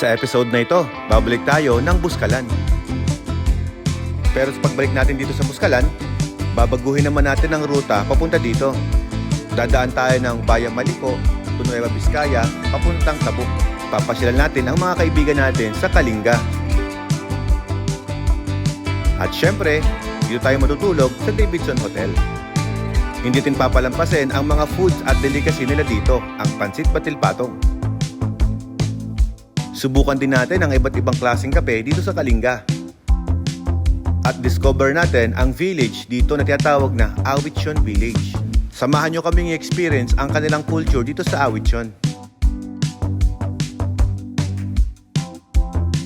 Sa episode na ito, babalik tayo ng Buskalan. Pero sa pagbalik natin dito sa Buskalan, babaguhin naman natin ang ruta papunta dito. Dadaan tayo ng Bayang Maliko, Nueva Vizcaya, papuntang Tabuk. Papasyalan natin ang mga kaibigan natin sa Kalinga. At syempre, dito tayo matutulog sa Davidson Hotel. Hindi din papalampasin ang mga foods at delicacy nila dito, ang Pansit Batil Patong. Subukan din natin ang iba't ibang klaseng kape dito sa Kalinga. At discover natin ang village dito na tinatawag na Awitsion Village. Samahan nyo kaming i-experience ang kanilang culture dito sa Awitsion.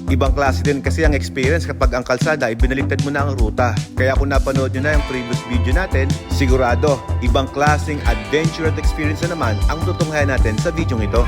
Ibang klase din kasi ang experience kapag ang kalsada ay binaliktad mo na ang ruta. Kaya kung napanood nyo na yung previous video natin, sigurado, ibang klaseng adventure at experience na naman ang tutunghayan natin sa video ito.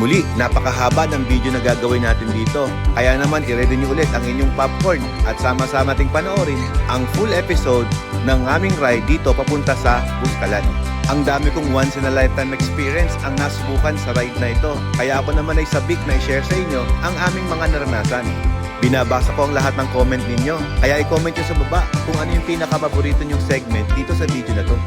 Muli, napakahaba ng video na gagawin natin dito. Kaya naman, i-ready nyo ulit ang inyong popcorn at sama-sama nating panoorin ang full episode ng aming ride dito papunta sa Buskalan. Ang dami kong once in a lifetime experience ang nasubukan sa ride na ito. Kaya ako naman ay sabik na i-share sa inyo ang aming mga naranasan. Binabasa ko ang lahat ng comment ninyo. Kaya i-comment nyo sa baba kung ano yung pinaka-paborito nyong segment dito sa video na to.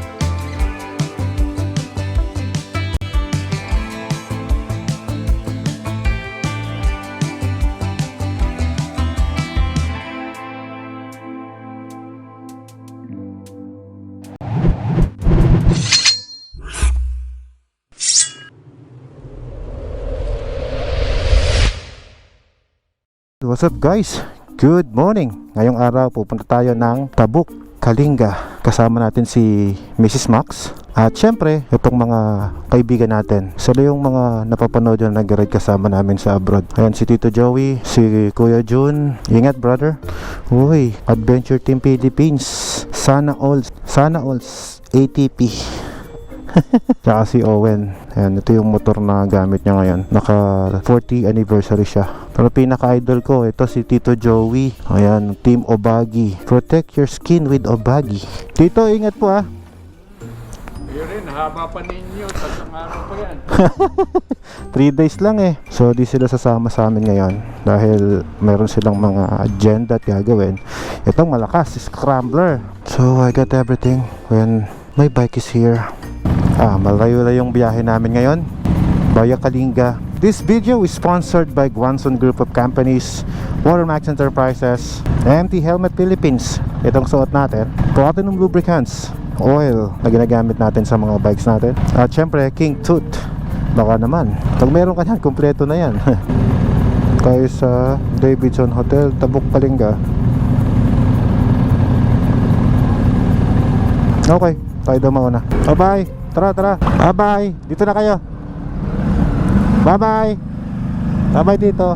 What's up guys? Good morning! Ngayong araw pupunta tayo ng Tabuk, Kalinga. Kasama natin si Mrs. Max. At syempre, itong mga kaibigan natin. Sila yung mga napapanood yung nag-ride kasama namin sa abroad. Ayan si Tito Joey, si Kuya Jun. Ingat brother. Uy, Adventure Team Philippines. Sana all ATP. Tsaka si Owen. Ayan, ito yung motor na gamit niya ngayon. Naka 40 anniversary siya. Pero pinaka-idol ko, ito si Tito Joey. Ayan, Team Obagi. Protect your skin with Obagi. Tito, ingat po ha. Yun rin, haba pa ninyo. Tatlong araw pa yan. 3 days lang eh. So di sila sasama sa amin ngayon. Dahil meron silang mga agenda at gagawin. Itong malakas, Scrambler. So I got everything when my bike is here. Malayo yung biyahe namin ngayon. Bayang Kalinga. This video is sponsored by Guanzon Group of Companies, Watermax Enterprises, MT Helmet Philippines. Itong suot natin, Platinum Lubricants, oil na ginagamit natin sa mga bikes natin. At syempre, King Tooth. Baka naman, pag meron ka yan, kompleto na yan. Tayo sa Davidson Hotel, Tabuk, Kalinga. Okay, tayo daw mauna. Bye-bye. Tara. Bye-bye. Dito na kayo. Bye-bye. Bye-bye dito.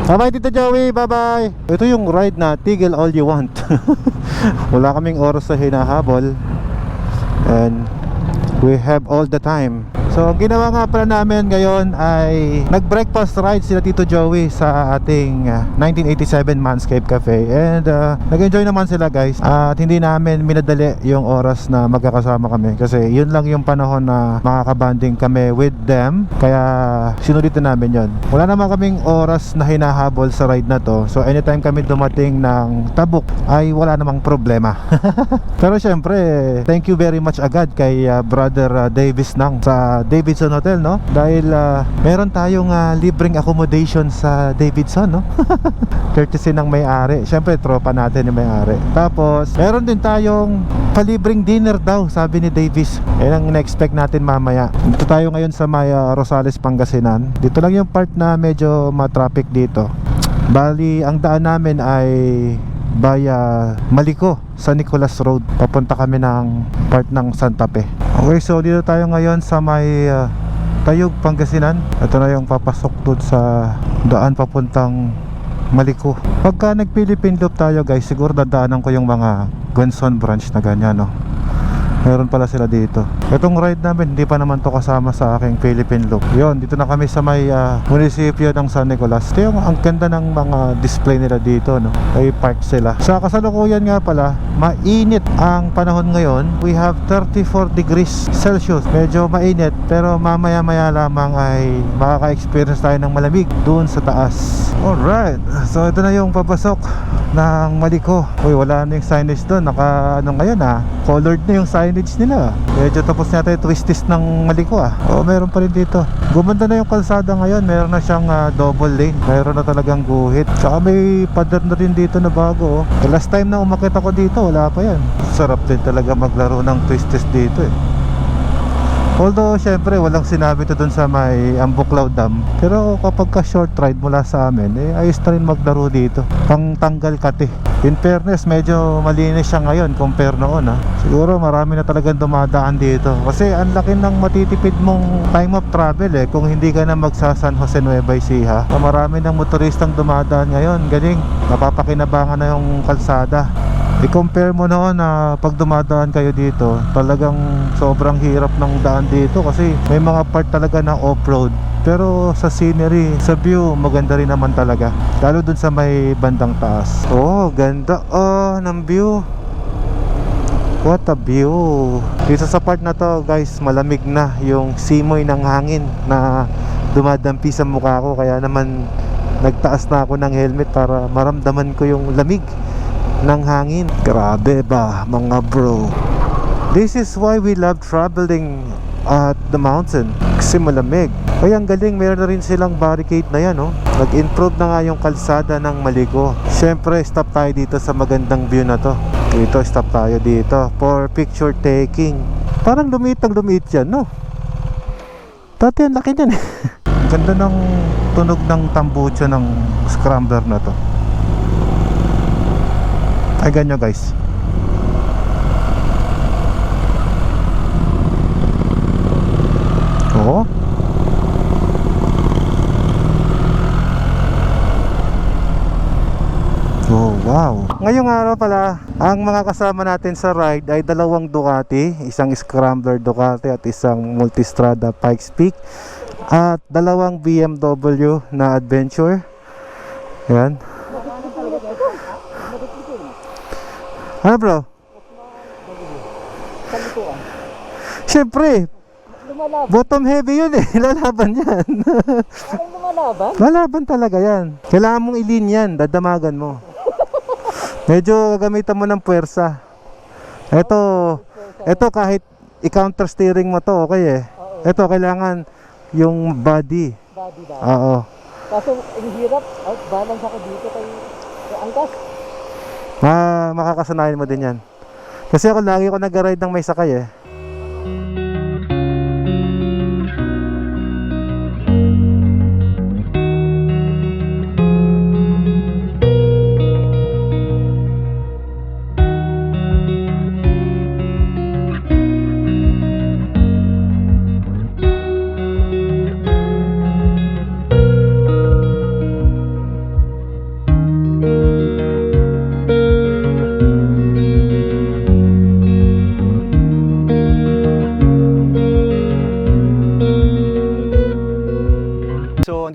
Bye-bye Tito Joey. Bye-bye. Ito yung ride na tigil all you want. Wala kaming oras sa hinahabol. And we have all the time. So ang ginawa nga pala namin ngayon ay nag-breakfast ride sila Tito Joey sa ating 1987 Manscape Cafe. And nag-enjoy naman sila guys. At hindi namin minadali yung oras na magkakasama kami. Kasi yun lang yung panahon na makakabanding kami with them. Kaya sinulitin namin yun. Wala naman kaming oras na hinahabol sa ride na to. So anytime kami dumating ng Tabuk ay wala namang problema. Pero syempre, thank you very much agad kay Brother Davis nang sa Davidson Hotel, no? Dahil meron tayong libreng accommodation sa Davidson, no? Courtesy ng may-ari. Siyempre, tropa natin yung may-ari. Tapos, meron din tayong palibreng dinner daw, sabi ni Davis. Yan ang na-expect natin mamaya. Dito tayo ngayon sa may Rosales, Pangasinan. Dito lang yung part na medyo ma-traffic dito. Bali, ang daan namin ay via Maliko sa Nicolas Road. Papunta kami ng part ng Santa Fe. Okay, so dito tayo ngayon sa may Tayug, Pangasinan. Ito na yung papasok doon sa daan papuntang Maliko. Pagka nag Philippine Loop tayo guys, siguro dadaanan ko yung mga Guanzon branch na ganyan, no? Meron pala sila dito. Itong ride namin, hindi pa naman to kasama sa aking Philippine look. Yun, dito na kami sa may munisipyo ng San Nicolas. Ito yung ang ganda ng mga display nila dito, no? Ay park sila. Sa kasalukuyan nga pala, mainit ang panahon ngayon. We have 34 degrees Celsius. Medyo mainit, pero mamaya-maya lamang ay makaka-experience tayo ng malamig doon sa taas. Alright, so ito na yung papasok ng Maliko. Uy, wala na yung signage doon. Naka ano ngayon colored na yung signage nila. Medyo tapos na tayo twisties ng Maliko Oh, meron pa rin dito. Gumanda na yung kalsada ngayon. Meron na siyang double lane. Meron na talagang guhit. Tsaka may pader na rin dito na bago. Last time na umakit ako dito, wala pa yan. Sarap din talaga maglaro ng twisties dito Although syempre walang sinabi to dun sa may Ambuklaw Dam. Pero kapag ka short ride mula sa amin, ayos na rin maglaro dito. Pang tanggal kati. In fairness, medyo malinis siya ngayon compare noon Siguro marami na talagang dumadaan dito. Kasi ang laki ng matitipid mong time of travel kung hindi ka na magsa San Jose Nueva Ecija. Marami ng motoristang dumadaan ngayon. Galing, napapakinabangan na yung kalsada. I-compare mo noon na pag dumadaan kayo dito, talagang sobrang hirap ng daan dito kasi may mga part talaga na off-road. Pero sa scenery, sa view, maganda rin naman talaga. Lalo dun sa may bandang taas. Oh, ganda ng view. What a view. Dito sa part na to guys, malamig na yung simoy ng hangin na dumadampi sa mukha ko. Kaya naman nagtaas na ako ng helmet para maramdaman ko yung lamig ng hangin. Grabe ba mga bro. This is why we love traveling at the mountain, kasi malamig. Ay ang galing, meron na rin silang barricade na yan Nag-improve na nga yung kalsada ng Maliko. Syempre stop tayo dito sa magandang view na to. Dito stop tayo dito for picture taking. Parang lumiit yan Dati ang laki niyan Ganda ng tunog ng tambucho ng scrambler na to. Ay ganyo guys. Oh. Oh, wow. Ngayong araw pala, ang mga kasama natin sa ride ay dalawang Ducati, isang Scrambler Ducati at isang Multistrada Pikes Peak, at dalawang BMW na Adventure. Yan. Ano bro? Siyempre, bottom heavy yun lalaban yan. Lalaban talaga yan. Kailangan mong ilin yan, dadamagan mo. Medyo gagamitan mo ng puwersa. Ito kahit i-counter steering mo to, okay Ito kailangan yung body. Oo. Kaso ang hirap, balance ako dito kay angkas. Makakasanayan mo din yan. Kasi ako lagi ko nag-ride ng may sakay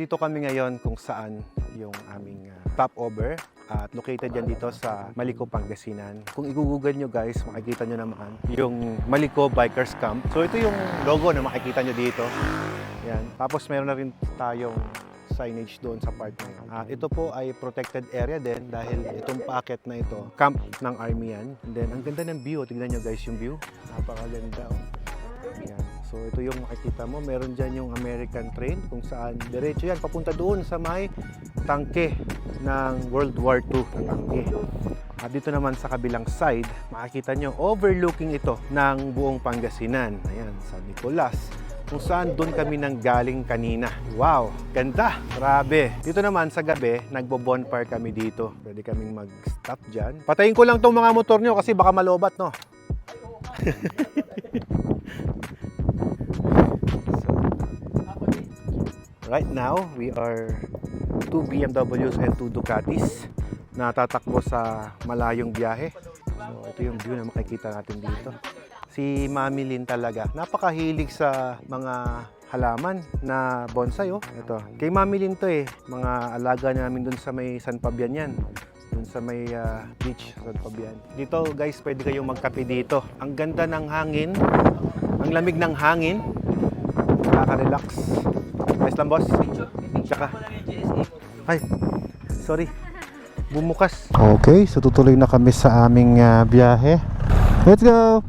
Dito kami ngayon kung saan yung aming stopover at located yan dito sa Maliko, Pangasinan. Kung i-google nyo guys, makikita nyo naman yung Maliko Bikers Camp. So ito yung logo na makikita nyo dito. Yan. Tapos meron na rin tayong signage doon sa part na yun. At ito po ay protected area din dahil itong paakyat na ito, camp ng army yan. And then ang ganda ng view, tignan nyo guys yung view. Napakaganda Yan. So ito yung makikita mo, meron dyan yung American train kung saan diretso yan papunta doon sa may tangke ng World War II na tangke. At dito naman sa kabilang side, makikita nyo overlooking ito ng buong Pangasinan. Ayan, San Nicolas, kung saan doon kami nang galing kanina. Wow, ganda, grabe. Dito naman sa gabi, nagbo-bonfire kami dito. Pwede kaming mag-stop dyan. Patayin ko lang tong mga motor nyo kasi baka malobat, no? Right now, we are 2 BMWs and 2 Ducatis na tatakbo sa malayong biyahe. So, ito yung view na makikita natin dito. si Mami Lynn talaga. Napakahilig sa mga halaman na bonsai, oh. Ito. Kay Mami Lynn to eh. Mga alaga namin dun sa may San Fabian yan. Dun sa may beach, San Fabian. Dito guys, pwede kayong magkape dito. Ang ganda ng hangin. Ang lamig ng hangin. Nakaka-relax. Ayos lang, boss. Tsaka. Ay, sorry. Bumukas. Okay, so tutuloy na kami sa aming biyahe. Let's go!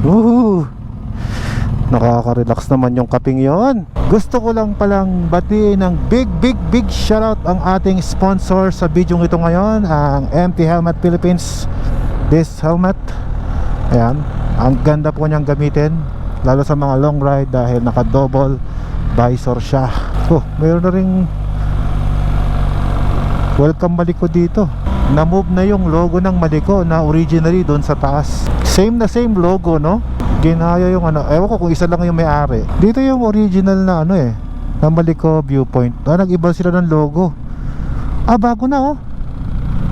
Woohoo! Nakaka-relax naman yung kaping yon. Gusto ko lang palang batiin ng big shoutout ang ating sponsor sa video ito ngayon, ang MT Helmet Philippines. This helmet, ayan, ang ganda po niyang gamitin, lalo sa mga long ride dahil naka-double visor siya. Oh, mayroon na ring welcome Maliko dito. Na-move na yung logo ng Maliko na originally doon sa taas. Same na same logo, no? Ginaya yung ano, ewan ko kung isa lang yung may-ari. Dito yung original na ano eh, na Maliko viewpoint. Nag-iba sila ng logo. Bago na oh.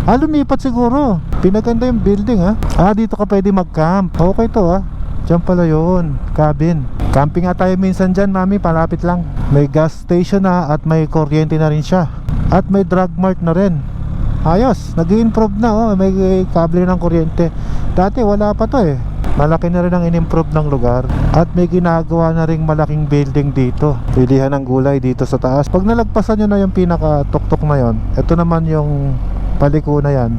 Lumipat siguro. Pinaganda yung building ha. Dito ka pwede mag-camp. Okay to Diyan pala yun, cabin. Camping nga tayo minsan dyan, mami, palapit lang. May gas station na at may kuryente na rin siya. At may drug mart na rin. Ayos, nag-i-improve na may kable ng kuryente. Dati wala pa to eh. Malaki na rin ang in-improve ng lugar. At may ginagawa na rin malaking building dito. Pilihan ng gulay dito sa taas. Pag nalagpasan nyo na yung pinaka-tuktok na yon, ito naman yung paliko na yan.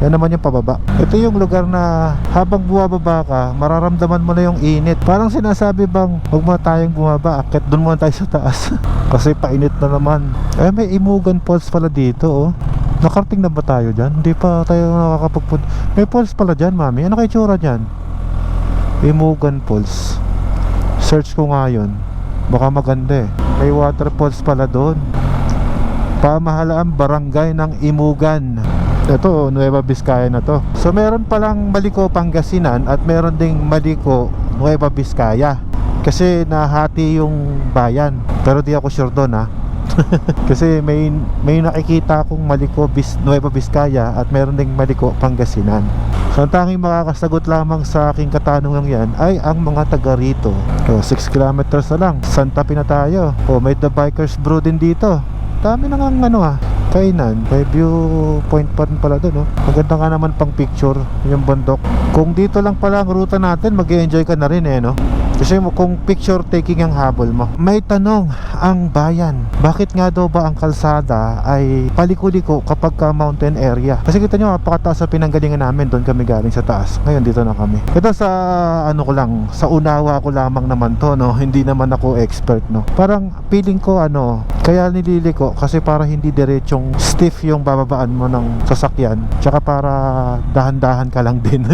Yan naman yung pababa. Ito yung lugar na habang bumababa ka, mararamdaman mo na yung init. Parang sinasabi bang huwag mo tayong bumaba, akit doon muna tayo sa taas. Kasi painit na naman. May Imugan Falls pala dito oh. Nakarating na ba tayo dyan? Hindi pa tayo nakakapagpunta. May falls pala dyan, mami. Ano kayo tsura dyan? Imugan Falls. Search ko nga yun. Baka maganda eh. May waterfalls pala doon. Pamahalaan barangay ng Imugan. Ito, Nueva Vizcaya na to. So meron palang Maliko Pangasinan at meron ding Maliko Nueva Vizcaya. Kasi nahati yung bayan. Pero di ako sure doon ha. Kasi may nakikita akong Maliko Nueva Vizcaya at meron ding Maliko Pangasinan. So ang tanging makakasagot lamang sa aking katanungan yan ay ang mga taga rito. 6 kilometers na lang, Santa Fe na tayo. May The Bikers Brew din dito. Dami na nga kainan. May viewpoint pa rin pala doon Maganda nga naman pang picture yung bundok. Kung dito lang pala ang ruta natin, mag-i-enjoy ka na rin no? Kasi kung picture taking ang habol mo. May tanong ang bayan, bakit nga daw ba ang kalsada ay paliko-liko kapag ka mountain area? Kasi kita nyo, napakataas sa pinanggalingan namin. Doon kami galing sa taas. Ngayon dito na kami. Ito sa ano ko lang, sa unawa ko lamang naman to Hindi naman ako expert Parang feeling ko kaya nililiko kasi para hindi diretsong stiff yung bababaan mo ng sasakyan. Tsaka para dahan-dahan ka lang din.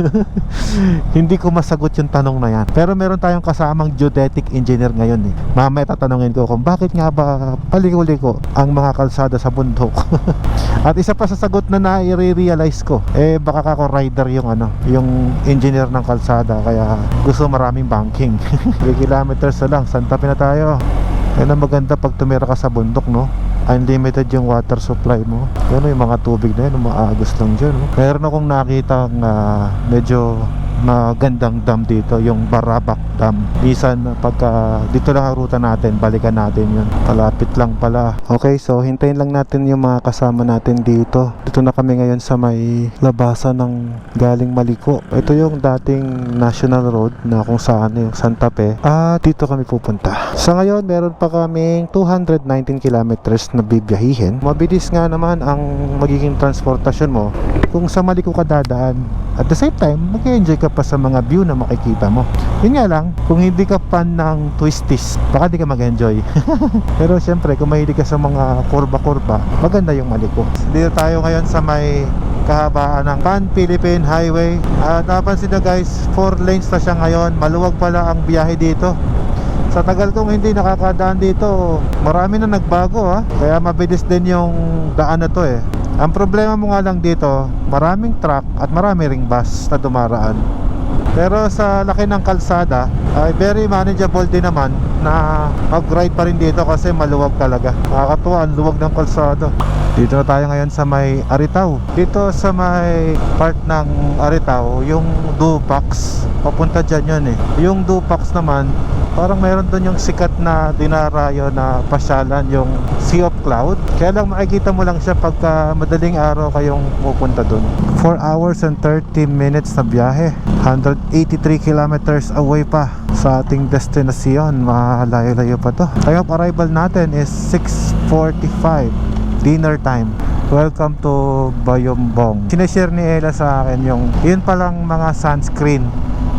Hindi ko masagot yung tanong na yan. Pero meron tayong kasamang geodetic engineer ngayon Mamaya tatanungin ko kung bakit nga ba paliko-liko ang mga kalsada sa bundok. At isa pa sa sagot na nai-realize ko, baka ako rider yung yung engineer ng kalsada, kaya gusto maraming banking. 3 kilometers na lang, Santa Fe na tayo. Yan ang maganda pag tumira ka sa bundok unlimited yung water supply mo. Yan yung mga tubig na yan, umaagos lang dyan Meron akong nakita medyo magandang dam dito, yung Barabac Dam. Minsan pagka dito lang ang ruta natin, balikan natin yun. Palapit lang pala. Okay, so hintayin lang natin yung mga kasama natin dito. Dito na kami ngayon sa may labasan ng galing Maliko. Ito yung dating National Road na kung saan yung Santa Fe. Dito kami pupunta. Sa ngayon, meron pa kaming 219 kilometers na bibiyahihin. Mabilis nga naman ang magiging transportasyon mo kung sa Maliko ka dadaan. At the same time, mag-enjoy ka pa sa mga view na makikita mo. Yun nga lang, kung hindi ka fan ng twisties, baka di ka mag-enjoy. Pero syempre, kung mahilig ka sa mga kurba-kurba, maganda yung Maliko. Dito tayo ngayon sa may kahabaan ng Pan-Philippine Highway. Napansin na guys, 4 lanes na siya ngayon. Maluwag pala ang biyahe dito. Sa tagal kong hindi nakakadaan dito, marami na nagbago Kaya mabilis din yung daan na to Ang problema mo nga lang dito, maraming truck at marami ring bus na dumaraan. Pero sa laki ng kalsada, ay very manageable din naman na mag-ride pa rin dito kasi maluwag talaga. Nakakatuwa, ang luwag ng kalsada. Dito na tayo ngayon sa may Aritaw. Dito sa may part ng Aritaw, yung Dupax, papunta dyan yun eh. Yung Dupax naman, parang mayroon doon yung sikat na dinarayo na pasyalan, yung Sea of Cloud. Kaya lang makikita mo lang siya pagka madaling araw kayong pupunta doon. 4 hours and 30 minutes na biyahe. 183 kilometers away pa sa ating destinasyon. Malayo-layo pa to. Time of arrival natin is 6:45. Dinner time. Welcome to Bayombong. Sineshare ni Ella sa akin yung yun palang mga sunscreen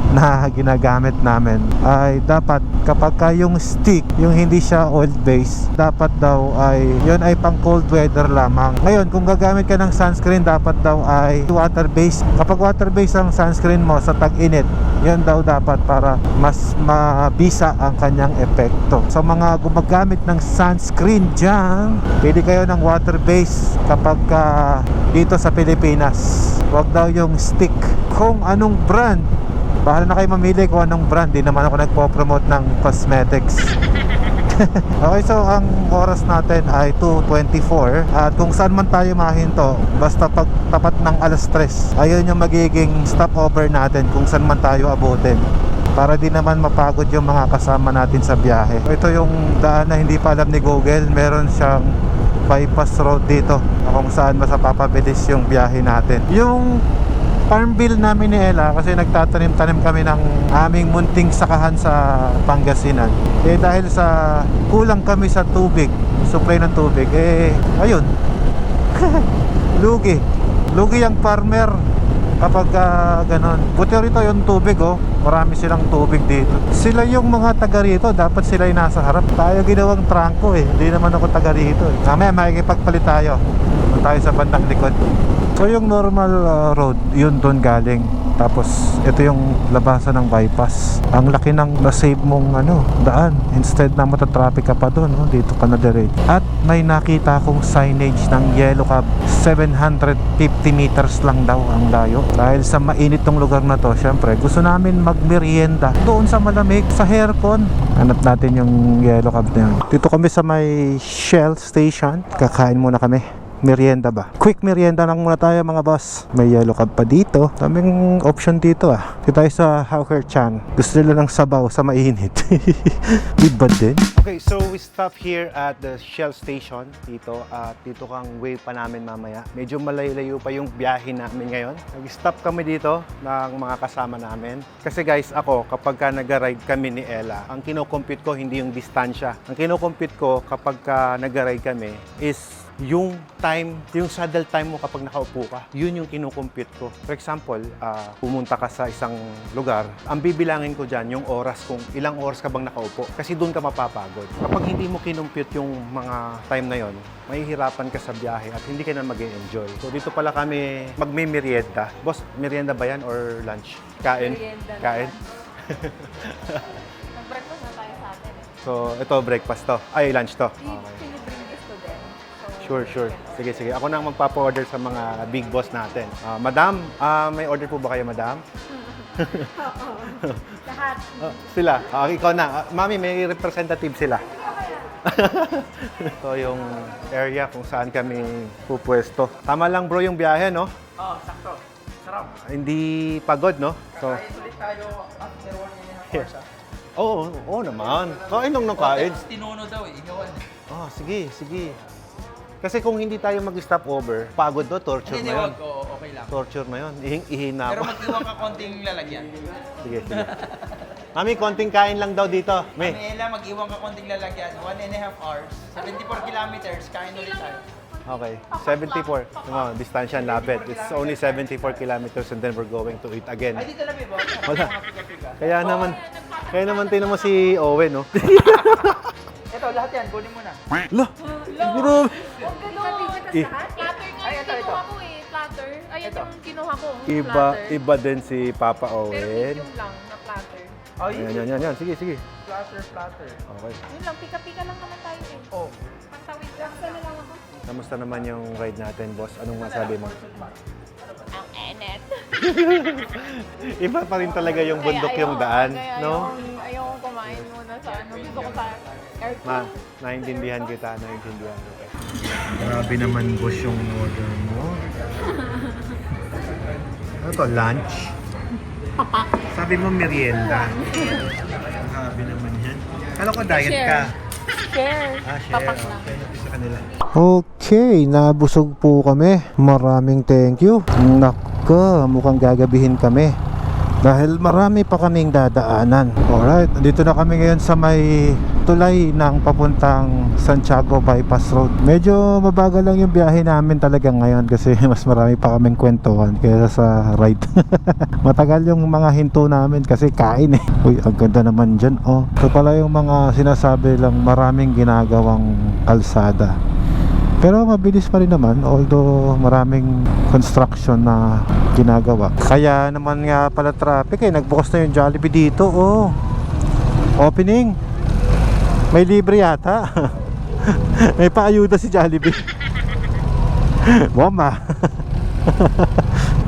na ginagamit namin ay dapat kapag ka yung stick, yung hindi siya oil based, dapat daw ay yun ay pang cold weather lamang. Ngayon kung gagamit ka ng sunscreen, dapat daw ay water based. Kapag water based ang sunscreen mo sa tag-init, yun daw dapat para mas mabisa ang kanyang epekto. Sa mga gumagamit ng sunscreen dyan, pili kayo ng water based kapag dito sa Pilipinas. Huwag daw yung stick. Kung anong brand, bahala na kayo mamili kung anong brand. Di naman ako nagpo-promote ng cosmetics. Okay, so ang oras natin ay 2:24 at kung saan man tayo mahinto, basta pag tapat ng alas 3, ayun yung magiging stopover natin kung saan man tayo abutin, para di naman mapagod yung mga kasama natin sa biyahe. Ito yung daan na hindi pa alam ni Google. Meron siyang bypass road dito kung saan mas papabilis yung biyahe natin. Yung farm bill namin ni Ella, kasi nagtatanim-tanim kami ng aming munting sakahan sa Pangasinan. Eh dahil sa kulang kami sa tubig, supply ng tubig, eh ayun. Lugi ang farmer kapag ganon. Buti rito yung tubig, oh. Marami silang tubig dito. Sila yung mga taga rito, dapat sila yung nasa harap. Tayo ginawang trangko eh. Hindi naman ako taga rito eh. Mamaya makikipagpalit tayo. Doon tayo sa bandang likod. So yung normal road, yun doon galing. Tapos ito yung labasan ng bypass. Ang laki ng na-save mong daan. Instead na matatraffic ka pa doon, dito ka na direct. At may nakita akong signage ng Yellow Cab. 750 meters lang daw ang layo. Dahil sa mainit tong lugar na to, syempre gusto namin magmerienda doon sa malamig, sa aircon. Hanap natin yung Yellow Cab na yun. Dito kami sa may Shell station. Kakain muna kami. Merienda ba? Quick merienda lang muna tayo mga boss. May Yellow Cab pa dito. Daming option dito ah. Dito tayo sa Hawker Chan. Gusto nila ng sabaw sa mainit. Iba din. Okay, so we stop here at the Shell station dito. At dito kang way pa namin mamaya. Medyo malayo-layo pa yung biyahe namin ngayon. Nag-stop kami dito ng mga kasama namin. Kasi guys, ako kapag ka nag-ride kami ni Ella, ang kinocompute ko hindi yung distansya. Ang kinocompute ko kapag ka nag-ride kami is yung time, yung saddle time mo kapag nakaupo ka, yun yung kinukompute ko. For example, pumunta ka sa isang lugar, ang bibilangin ko dyan yung oras, kung ilang oras ka bang nakaupo. Kasi doon ka mapapagod. Kapag hindi mo kinumpute yung mga time na yon, mahihirapan ka sa biyahe at hindi ka na mag-enjoy. So dito pala kami magme-merienda. Boss, merienda ba yan or lunch? Kain? Merienda Kain? Nag-breakfast na tayo sa atin. So ito breakfast to. Ay, lunch to. Okay. Can you bring this to them? Sure. Sige. Ako na ang magpapa-order sa mga big boss natin. Madam, may order po ba kayo, madam? Lahat. Sila. Ikaw na. Mami, may representative sila. Ito yung area kung saan kami pupwesto. Tama lang bro yung biyahe, no? Oo, sakto. Sarap. Hindi pagod, no? So, Kain ulit tayo after 1.5 hours. oo naman. Kain lang ng kain. Tinuno daw eh, ihawan eh. Sige. Kasi kung hindi tayo mag-stop over, pagod do, torture Hindi, na yun. wag. Oo, okay lang. Torture na yun. Ihina Pero ako. mag-iwan ka konting lalagyan. Sige. Mami, konting kain lang daw dito. May. Ella, mag-iwan ka konting lalagyan. 1.5 hours. 74 kilometers, kain ulit tayo. Okay. 74. Distansya lapit. It's only 74 kilometers and then we're going to eat again. Ay, dito na, Bebo. Wala. Kaya naman tinan mo si Owen, no? Ito, lahat yan. Kunin mo na. Lah! Bro! Huwag ganun. Eh. Platter nga Ay, yung ito. kinuha ko eh. Platter. Ayan Ito. yung kinuha ko. Iba platter. din si Papa Pero Owen. medium lang na platter. Oh, Yan. Sige. Platter. Okay. Yun lang, pika-pika lang naman tayo eh. Oh. Pagtawid lang. Laksa na lang ako. Kamusta naman yung ride natin, boss? Anong masabi mo? Ang enet. Iba pa rin talaga yung bundok yung daan, no? Ayaw kumain muna sa ano. Gusto ko sa aircon. Ma, naintindihan kita. Grabe naman boss yung order mo. Ano to, lunch? Sabi mo merienda. Grabe naman yan. Kala ko diet ka. Share. Papak lang. Okay, nabusog po kami. Maraming thank you. Nako, mukhang gagabihin kami. Dahil marami pa kaming dadaanan. Alright, dito na kami ngayon sa may tulay ng papuntang Santiago Bypass Road. Medyo mabagal lang yung biyahe namin talaga ngayon kasi mas marami pa kaming kwentuhan kaysa sa ride. Matagal yung mga hinto namin kasi kain eh. Uy, ang ganda naman dyan. Oh, ito pala yung mga sinasabi lang maraming ginagawang kalsada. Pero mabilis pa rin naman, although maraming construction na ginagawa. Kaya naman nga pala traffic eh, nagbukas na yung Jollibee dito. Oh, opening. May libre yata. May paayuda si Jollibee. Bomba.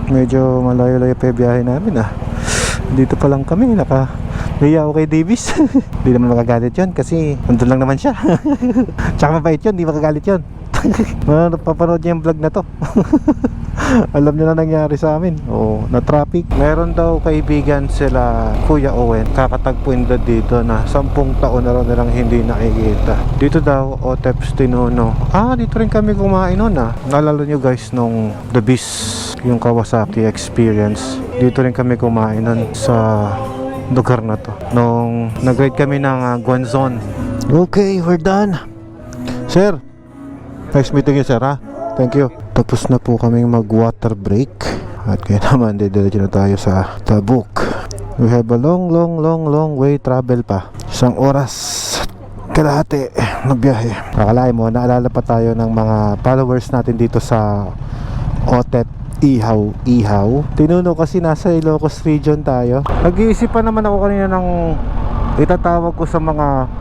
Medyo malayo-layo pa yung biyahe namin ah. Dito pa lang kami, Naiya ako kay Davis. Hindi naman makagalit yun kasi nandun lang naman siya. Tsaka mabait yun, hindi makagalit yun. Napapanood niya yung vlog na to. Alam niya na nangyari sa amin. Oo, na traffic. Meron daw kaibigan sila Kuya Owen, kakatagpuin daw dito na 10 taon na raw nilang hindi nakikita. Dito daw, Oteps Tinuno. Dito rin kami kumain noon ah. Naalala nyo guys nung The Beast, yung Kawasaki Experience. Dito rin kami kumain noon sa lugar na to nung nag-ride kami ng Guanzon. Okay, we're done. Sir, nice meeting you sir ha. Thank you. Tapos na po kaming mag water break. At kaya naman didiretso na tayo sa Tabuk. We have a long way travel pa. 1 oras kalahati na biyahe. Akalain mo, naalala pa tayo ng mga followers natin dito sa Otet Ihaw. Tinuno kasi nasa Ilocos region tayo. Nag-iisip pa naman ako kanina ng itatawag ko sa mga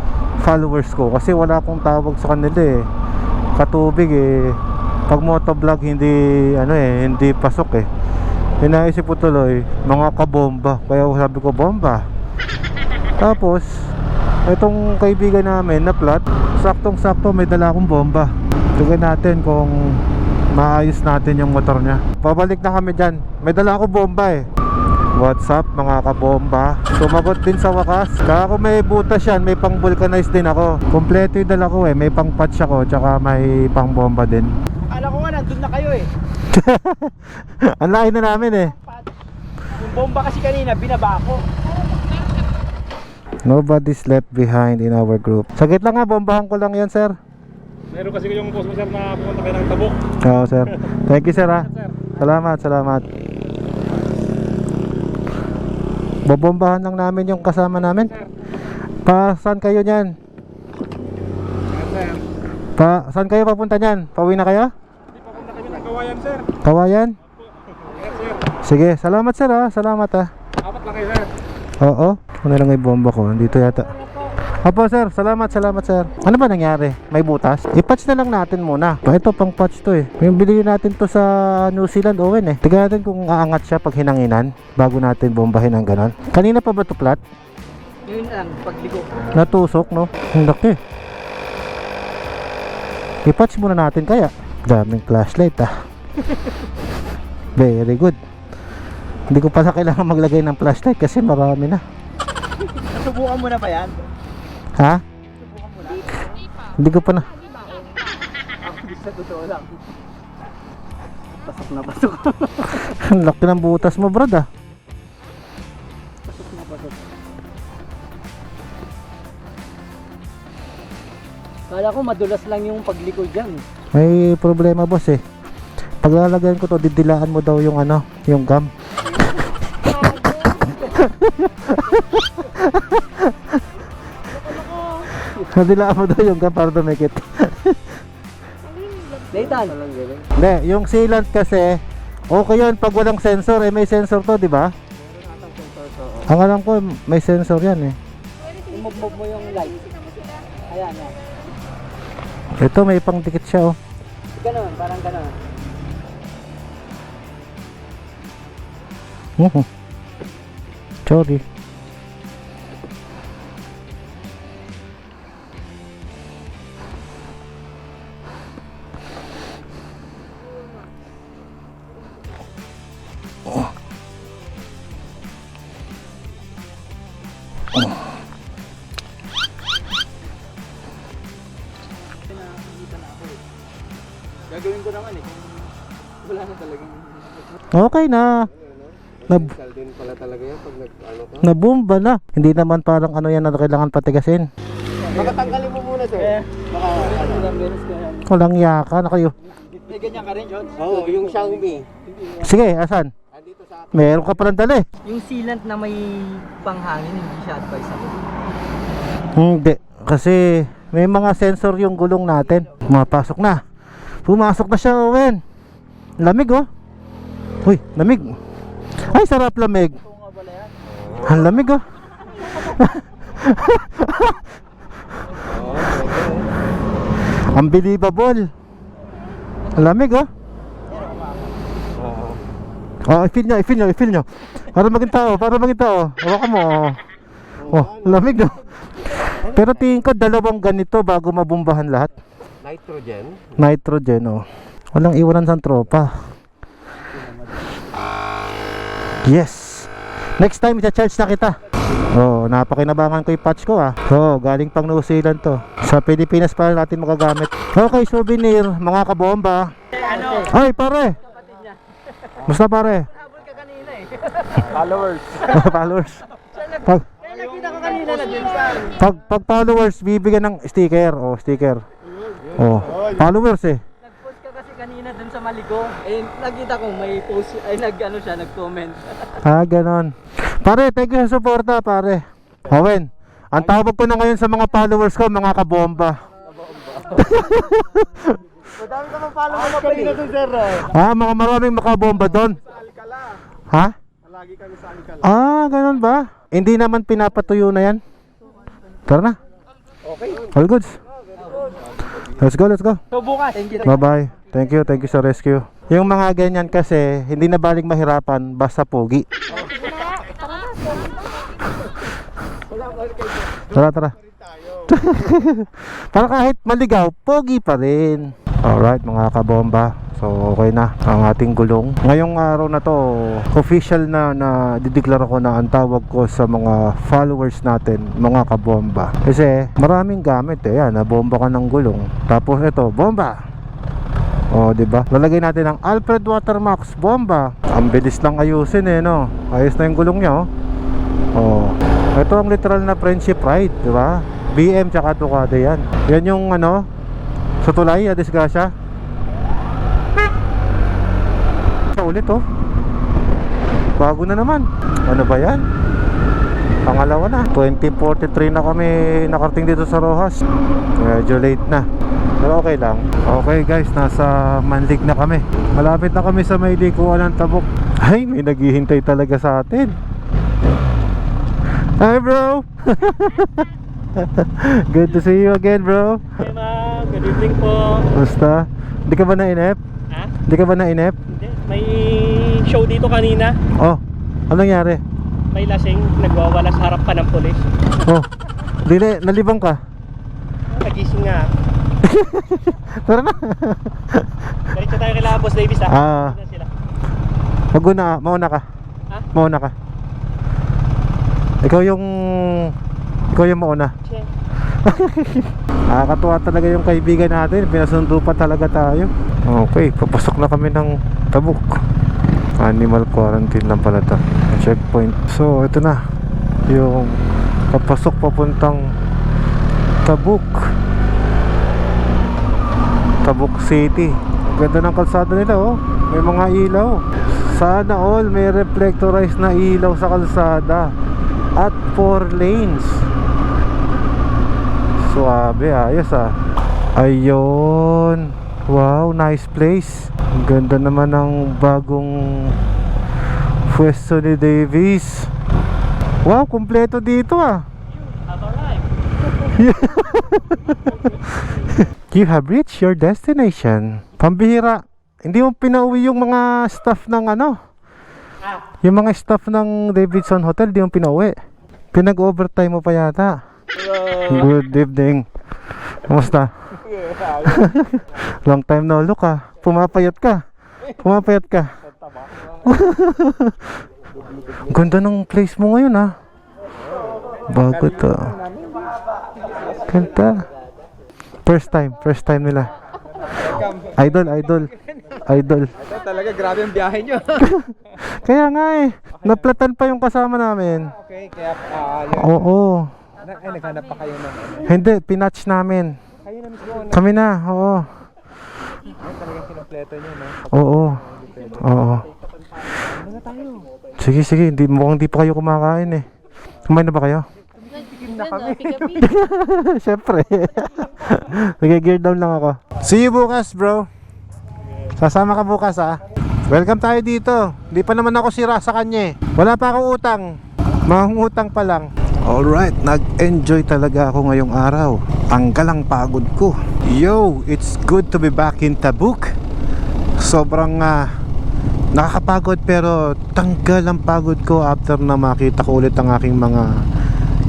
followers ko kasi wala akong tawag sa kanila eh. Katubig eh. Pag motovlog hindi pasok eh. Inaisip ko tuloy mga kabomba. Kaya sabi ko bomba. Tapos itong kaibigan namin na plat, saktong-sakto may dala akong bomba. Tignan natin kung maayos natin yung motor niya. Pabalik na kami dyan. May dala akong bomba eh. What's up mga kabomba? Sumagot din sa wakas. Kaya kung may butas yan, may pang vulcanize din ako. Kompleto yung dala ko eh. May pang patch ako, tsaka may pang bomba din. Alam ko nga, nandun na kayo eh. Ang lain na namin eh. Yung bomba kasi kanina, binaba ko. Nobody's left behind in our group. Sagit lang nga, bombahan ko lang yan sir. Meron kasi yung post mo sir na pumunta kayo ng Tabuk. Oo sir. Thank you sir ha. Salamat. Bobombahan lang namin yung kasama namin. Saan kayo niyan? Saan kayo papunta niyan? Pauwi na kayo? Hindi papunta kami ng Kawayan sir. Kawayan? Yes sir. Sige, salamat sir ha. Salamat ha. Apat lang kayo sir. Oo. Ano lang yung bomba ko? Dito yata. Opo sir, salamat sir. Ano ba nangyari? May butas? I-patch na lang natin muna. Ito pang patch to eh. Yung bilhin natin to sa New Zealand Owen eh. Tignan natin kung aangat siya pag hinanginan bago natin bombahin ang ganon. Kanina pa ba to plat? Yun lang, pagligo. Natusok no? Ang laki. I-patch muna natin kaya. Daming flashlight ah. Very good. Hindi ko pala kailangan maglagay ng flashlight kasi marami na. Nasubukan mo na ba yan? Ha? Hindi ko pa na. Sa totoo lang. Pasok na pasok. Ang laki ng butas mo brad ah. Pasok na pasok. Kala ko madulas lang yung pagliko dyan. May problema boss eh. Pag lalagyan ko to, didilaan mo daw yung yung gum. Didilaan mo daw yung gum para dumikit. Nathan. Hindi, yung sealant kasi okay yun pag walang sensor eh. May sensor to, di ba? Ang alam ko may sensor yan eh. I-move mo yung light. Ayan, yan. Ito may pang dikit siya oh. Ganon, parang ganon. Sorry. isa na ako eh. Gagawin ko naman eh. Wala na talagang... Okay na. Sal din pala talaga yan pag nag-ano ka. Nabumba na. Hindi naman parang ano yan na kailangan patigasin. Makatanggalin mo muna sir. Baka ano. Walang yaka na kayo. May ganyan ka rin, John? Oo, yung Xiaomi. Sige, asan? Andito sa akin. Meron ka palang dala eh. Yung sealant na may panghangin, hindi siya advice ako. Hindi. Kasi may mga sensor yung gulong natin. Mapasok na. Pumasok na siya, Owen. Lamig oh. Uy, lamig. Ay, sarap lamig. Ang lamig oh. Unbelievable. Ang lamig oh. Oh, i-feel nyo. Para maging tao. Hawakan mo. Oh, lamig no. Pero tingin ko dalawang ganito bago mabumbahan lahat. Nitrogen oh. Walang iwanan sa tropa. Yes. Next time i-charge na kita. Oh, napakinabangan ko yung patch ko ah. Oh, galing pang New Zealand to. Sa Pilipinas pa natin magagamit. Okay, souvenir, mga kabomba. Ay, pare. Musta pare? Habol ka kanina eh. Followers. Pag Kaya nakita ko kanina na din sa... pag followers bibigyan ng sticker. Oh, sticker. Oh, followers eh. Nag-post ka kasi kanina dun sa Maligo. Eh, nakita ko may post, ay nag-comment. Ah, ganon. Pare, thank you sa suporta, pare. Owen, ang tawag ko na ngayon sa mga followers ko, mga kabomba. Madami ka mang followers kanina dun, sir. Ah, mga maraming makabomba doon. Ha? Lagi kami sa Alcala. Ah, ganon ba? Hindi naman pinapatuyo na yan. Tara na. Okay. All goods. Let's go. So bukas. Thank you. Bye-bye. Thank you sa rescue. Yung mga ganyan kasi, hindi na baling mahirapan, basta pogi. Tara. Para kahit maligaw, pogi pa rin. Alright mga kabomba. So okay na ang ating gulong. Ngayong araw na to, official na dideklara ko na ang tawag ko sa mga followers natin, mga kabomba. Kasi maraming gamit eh. Yan, nabomba ka ng gulong. Tapos ito, bomba. Oh, di ba? Lalagay natin ang Alfred Watermax bomba. Ang bilis lang ayusin eh, no. Ayos na yung gulong niya, oh. Oh. Ito ang literal na friendship ride, di ba? BM tsaka Ducati yan. Yan yung ano, sa tulay, disgrasya. Sa ulit, oh. Bago na naman. Ano ba yan? Pangalawa na. 2043 na kami nakarating dito sa Rojas. Medyo late na. Pero okay lang. Okay guys, nasa Manlig na kami. Malapit na kami sa may likuan ng Tabuk. Ay, may naghihintay talaga sa atin. Hi bro. Good to see you again bro. Hey ma'am, good evening po. Basta, hindi ka ba nainip? Ha? Hindi ka ba nainip? Hindi, may show dito kanina. Oh, anong nangyari? May lasing, nagwawala sa harap pa ng pulis. Oh, nalibang ka? Nagising nga. Tara na. Diretso tayo kay Boss Davis ha. Ah. Sila sila. Mauna ka. Ha? Mauna ka. Ikaw yung mauna. Che. Nakakatuwa talaga yung kaibigan natin. Pinasundo pa talaga tayo. Okay, papasok na kami ng Tabuk. Animal quarantine lang pala to. Checkpoint. So, ito na. Yung papasok papuntang Tabuk. Tabuk City. Ang ganda ng kalsada nila, oh. May mga ilaw. Sana all may reflectorized na ilaw sa kalsada. At 4 lanes. Suabe, ayos ah. Ayun. Wow, nice place. Ang ganda naman ng bagong pwesto ni Davis. Wow, kumpleto dito ah. You have reached your destination. Pambihira. Hindi mo pinauwi yung mga staff ng ano? Yung mga staff ng Davidson Hotel, di mo pinauwi. Pinag-overtime mo pa yata. Good evening. Kumusta? Long time no look ah. Pumapayat ka. Ganda ng place mo ngayon ah. Bago to. Ganda. First time nila. Idol. Ito talaga, grabe ang biyahe nyo. Kaya nga eh, naplatan pa yung kasama namin. Okay, kaya Oo. naghanap pa kayo ng Hindi, pinatch namin. Kayo na mismo, Kami na, oo. talagang kinumpleto nyo, no? Oo. Oo. Sige, mukhang di pa kayo kumakain eh. Kumain na ba kayo? Na kami. Siyempre. Sige, gear down lang ako. See you bukas, bro. Sasama ka bukas, ah. Welcome tayo dito. Di pa naman ako sira sa kanya eh. Wala pa akong utang. Mangungutang pa lang. Alright, nag-enjoy talaga ako ngayong araw. Tanggal ang pagod ko. Yo, it's good to be back in Tabuk. Sobrang nakakapagod pero tanggal ang pagod ko after na makita ko ulit ang aking mga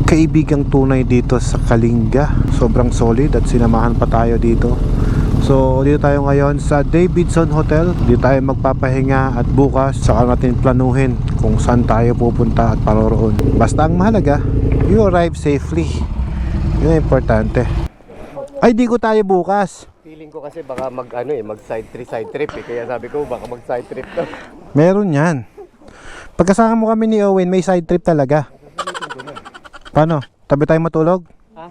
kaibigang tunay dito sa Kalinga. Sobrang solid at sinamahan pa tayo dito. So dito tayo ngayon sa Davidson Hotel. Dito tayo magpapahinga at bukas saka natin planuhin kung saan tayo pupunta at paroroon. Basta ang mahalaga, you arrive safely. Yun ang importante. Ay, di ko tayo bukas. Feeling ko kasi baka mag side trip eh. Kaya sabi ko baka mag side trip to. Meron yan. Pagkasama mo kami ni Owen, may side trip talaga. Paano? Tabi tayo matulog? Ha?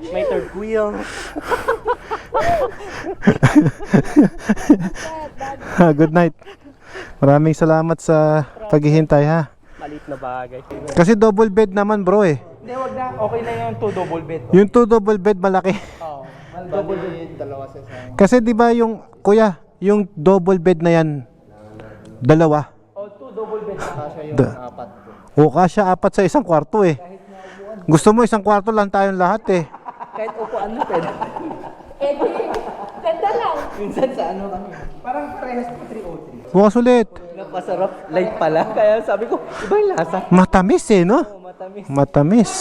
May third wheel. Good night. Maraming salamat sa paghihintay, ha. Malit na bagay. Kasi double bed naman, bro, eh. Hindi, wag na. Okay na yung 2 double bed. Yung 2 double bed malaki. Oo. Double bed, dalawa sa isang. Kasi 'di ba yung kuya, yung double bed na yan dalawa. Oh, 2 double bed. Kasya yung Da- 4. O kasya 4 sa isang kwarto eh. Gusto mo isang kwarto lang tayong lahat eh. Kahit upuan mo, pwede. Eh di, ganda lang. Minsan sa ano kami. Parang parehas po 303. Bukas ulit. Napasarap. Light pala. Kaya sabi ko, iba yung lasa. Matamis eh, no? Matamis. Matamis.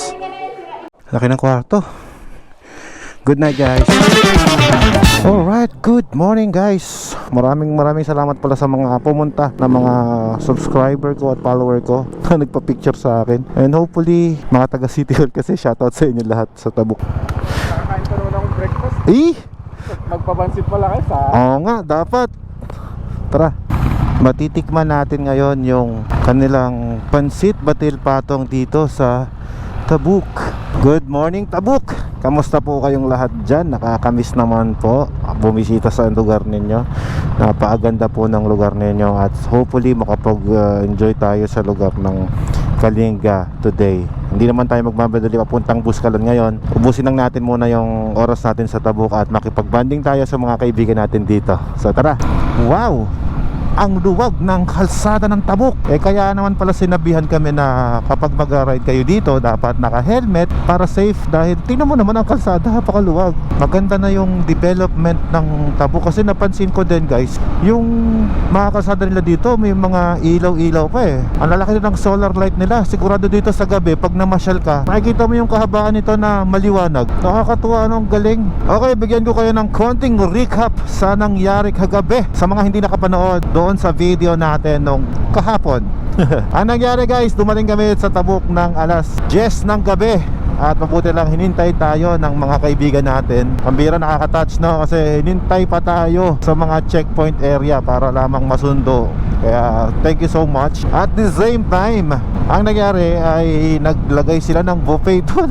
Laki ng kwarto. Good night, guys. Alright, good morning, guys. Maraming salamat pala sa mga pumunta na mga subscriber ko at follower ko na nagpa-picture sa akin. And hopefully, mga taga City Hall kasi shoutout sa inyo lahat sa Tabuk. Kakain pa naman akong breakfast. Eh! Magpapansin pala kayo sa... Oo nga, dapat. Tara. Matitikman natin ngayon yung kanilang pansit batil patong dito sa Tabuk. Good morning, Tabuk! Kamusta po kayong lahat dyan? Nakakamiss naman po bumisita sa lugar ninyo. Napakaganda po ng lugar ninyo at hopefully makapag-enjoy tayo sa lugar ng Kalinga today. Hindi naman tayo magmamadali papuntang Buskalan ngayon. Ubusin lang natin muna yung oras natin sa Tabuk at makipag-banding tayo sa mga kaibigan natin dito. So tara! Wow! Ang luwag ng kalsada ng Tabuk. Kaya naman pala sinabihan kami na kapag mag-ride kayo dito dapat naka-helmet para safe dahil tingnan mo naman ang kalsada, napakaluwag. Maganda na yung development ng Tabuk kasi napansin ko din, guys, yung mga kalsada nila dito may mga ilaw-ilaw pa eh. Ang lalaki ng solar light nila. Sigurado dito sa gabi pag namasyal ka, makikita mo yung kahabaan nito na maliwanag. Nakakatuwa, anong galing. Okay, bigyan ko kayo ng konting recap sa nangyari kagabi sa mga hindi nakapanood doon sa video natin nung kahapon. Ang nangyari, guys, dumating kami sa Tabuk ng alas 10 ng gabi at mabuti lang hinintay tayo ng mga kaibigan natin. Pambira nakaka-touch, no? Kasi hinintay pa tayo sa mga checkpoint area para lamang masundo. Kaya thank you so much. At the same time, ang nangyari ay naglagay sila ng buffet doon.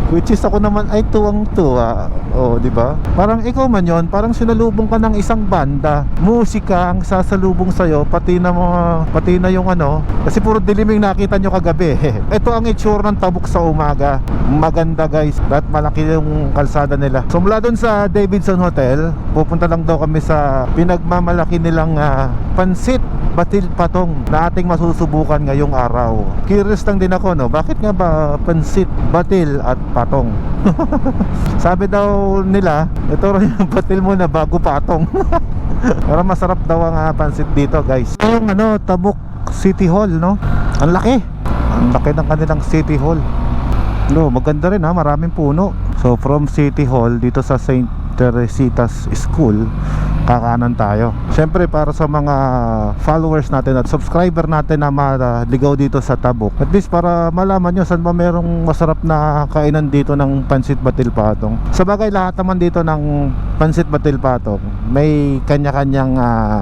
Which is ako naman ay tuwang-tuwa. Oh, di ba? Parang ikaw man yon, parang sinalubong ka ng isang banda. Musika ang sasalubong sa'yo, pati na yung ano. Kasi puro diliming nakita nyo kagabi. Ito ang itsura ng Tabuk sa umaga. Maganda, guys. At malaki yung kalsada nila. So mula doon sa Davidson Hotel, pupunta lang daw kami sa pinagmamalaki nilang pansit batil patong na ating masusubukan ngayong araw. Curious lang din ako, no? Bakit nga ba pansit batil at patong? Sabi daw nila, ito rin yung batil mo na bago patong. Pero masarap daw ang pansit dito, guys. Yung Tabuk City Hall, no? Ang laki. Ang laki ng kanilang City Hall. No, maganda rin, maraming puno. So from City Hall dito sa St. Teresita's School kakanan tayo. Siyempre para sa mga followers natin at subscriber natin na maligaw dito sa Tabuk, at least para malaman nyo saan ba merong masarap na kainan dito ng Pansit Batil Patong. Sa bagay lahat naman dito ng Pansit Batil Patong may kanya-kanyang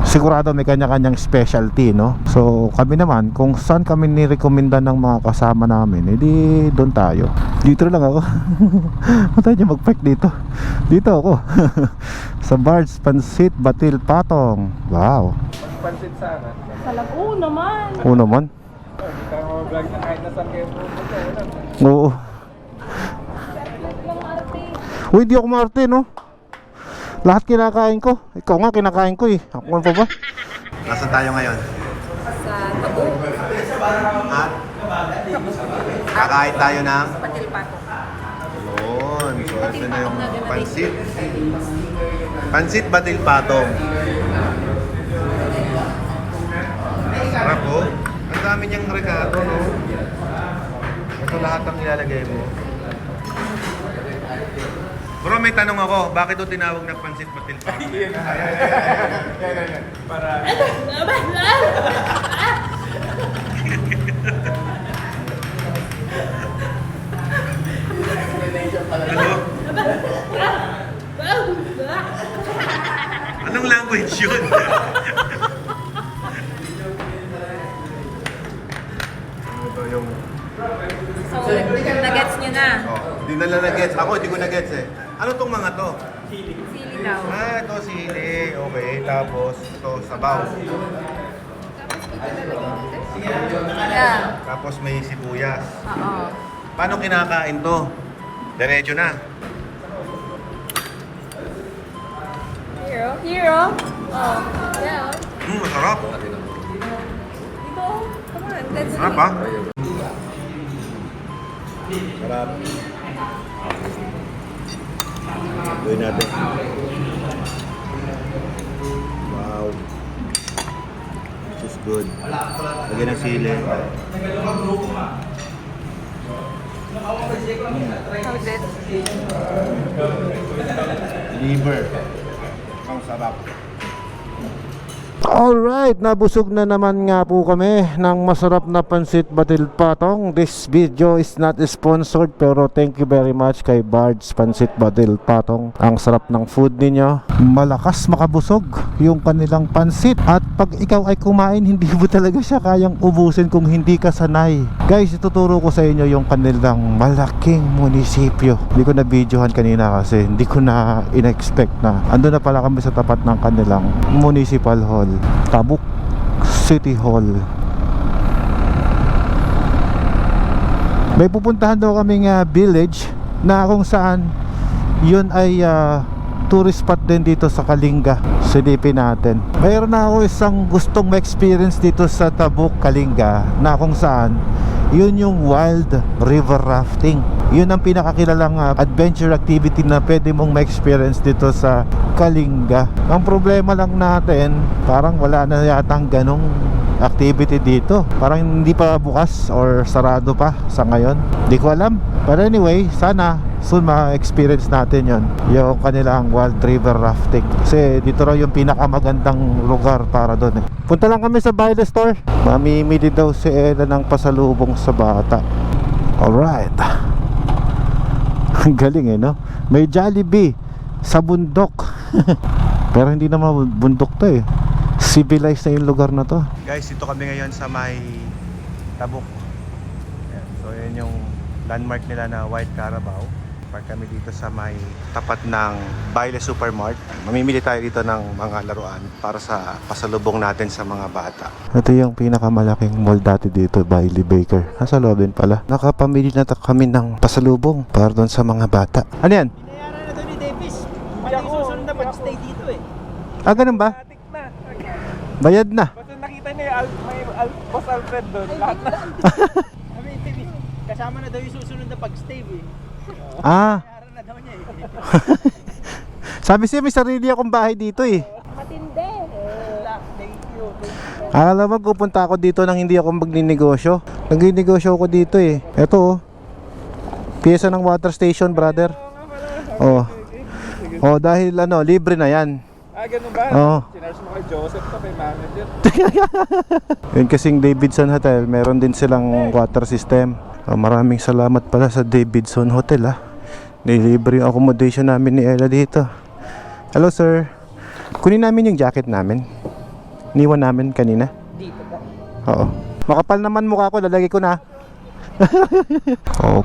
sigurado may kanya-kanyang specialty, no? So kami naman kung saan kami nirekomenda ng mga kasama namin, edi doon tayo. Dito lang ako. Matay niyo mag-park dito. Dito ako. Sa Bard's Pansit Batil Patong. Wow. Pansit sana. Salam, oo naman. Oo naman. Hindi ka vlog na kahit nasan kayo pupunta. Oo. Yung arte. Uy, di ako maarte, no? Lahat kinakain ko. Ikaw nga kinakain ko eh. Ako ano pa ba? Nasaan tayo ngayon? Sa Tabu. At kakain tayo ng Patilpato. yun. So ito na yung pansit. Pansit Batil Patong. Sarap oh. Ang dami niyang rekado, no? Ito lahat ang ilalagay mo. Bro, may tanong ako. Bakit ito tinawag na Pansit Batil Patong? Para Anong language yun? Ito yung... So, nagets nyo na. Oh, di nila na-gets. Ako, hindi ko na-gets eh. Ano tong mga to? Sili daw. Ito sili. Okay, tapos ito sabaw. Yeah. Tapos may sibuyas. Oo. Paano kinakain to? Diretso na. Hero? Oh. Yeah. Masarap. Dito. Come on. Let's Sarap ah. Sarap. Gawin natin. Wow. This is good. Lagyan ng sili. How's it? Liver. Ang sarap. Alright, nabusog na naman nga po kami ng masarap na Pansit Batil Patong. This video is not sponsored pero thank you very much kay Bard's Pansit Batil Patong. Ang sarap ng food ninyo. Malakas makabusog yung kanilang pansit. At pag ikaw ay kumain, hindi mo talaga siya kayang ubusin kung hindi ka sanay. Guys, ituturo ko sa inyo yung kanilang malaking munisipyo. Hindi ko na videohan kanina kasi hindi ko na in-expect na ando na pala kami sa tapat ng kanilang municipal hall, Tabuk City Hall. May pupuntahan daw kaming village na kung saan yun ay tourist spot din dito sa Kalinga. Silipin natin. Mayroon na ako isang gustong ma-experience dito sa Tabuk, Kalinga, na kung saan yun yung wild river rafting. Yun ang pinakakilalang adventure activity na pwede mong ma-experience dito sa Kalinga. Ang problema lang natin, parang wala na yatang ganong activity dito. Parang hindi pa bukas or sarado pa sa ngayon. Hindi ko alam. But anyway, sana soon ma-experience natin yon, yung kanilang wild river rafting. Kasi dito raw yung pinakamagandang lugar para doon eh. Punta lang kami sa Baile Store. Mamimili daw si Ella ng pasalubong sa bata. Alright. Ang galing eh, no? May Jollibee sa bundok. Pero hindi naman bundok to eh. Civilized na yung lugar na to. Guys, dito kami ngayon sa may Tabuk. Ayan. So yan yung landmark nila na White Carabao. Park kami dito sa may tapat ng Baile Supermart. Mamimili tayo dito ng mga laruan para sa pasalubong natin sa mga bata. Ito yung pinakamalaking mall dati dito, Bailey Baker. Nasa loob din pala. Nakapamili na kami ng pasalubong para doon sa mga bata. Ano yan? Binayaran na to ni Davis. Pati susunod na pag-stay dito eh. Ah, ganun ba? Atik na. Bayad na. Basta nakita niya may Boss Alfred doon. Lahat na. Sabi ni Davis, kasama na daw yung susunod na pag-stay eh. Ah, Binayaran na daw niya eh. sabi siya may sarili akong bahay dito eh. Matindi. Thank you. Alam mo, pupunta ako dito nang hindi ako magninegosyo. Nagninegosyo ako dito eh. Ito oh. Pyesa ng water station, brother. Oh. Oh, dahil ano, libre na yan. Ganun ba? Oo. Sinarge mo kay Joseph to, kay manager. Yun kasing Davidson Hotel, meron din silang water system. Maraming salamat pala sa Davidson Hotel nilibre yung accommodation namin ni Ella dito. Hello sir. Kunin namin yung jacket namin. Niwan namin kanina. Dito po. Oo. Makapal naman mukha ko, lalagay ko na.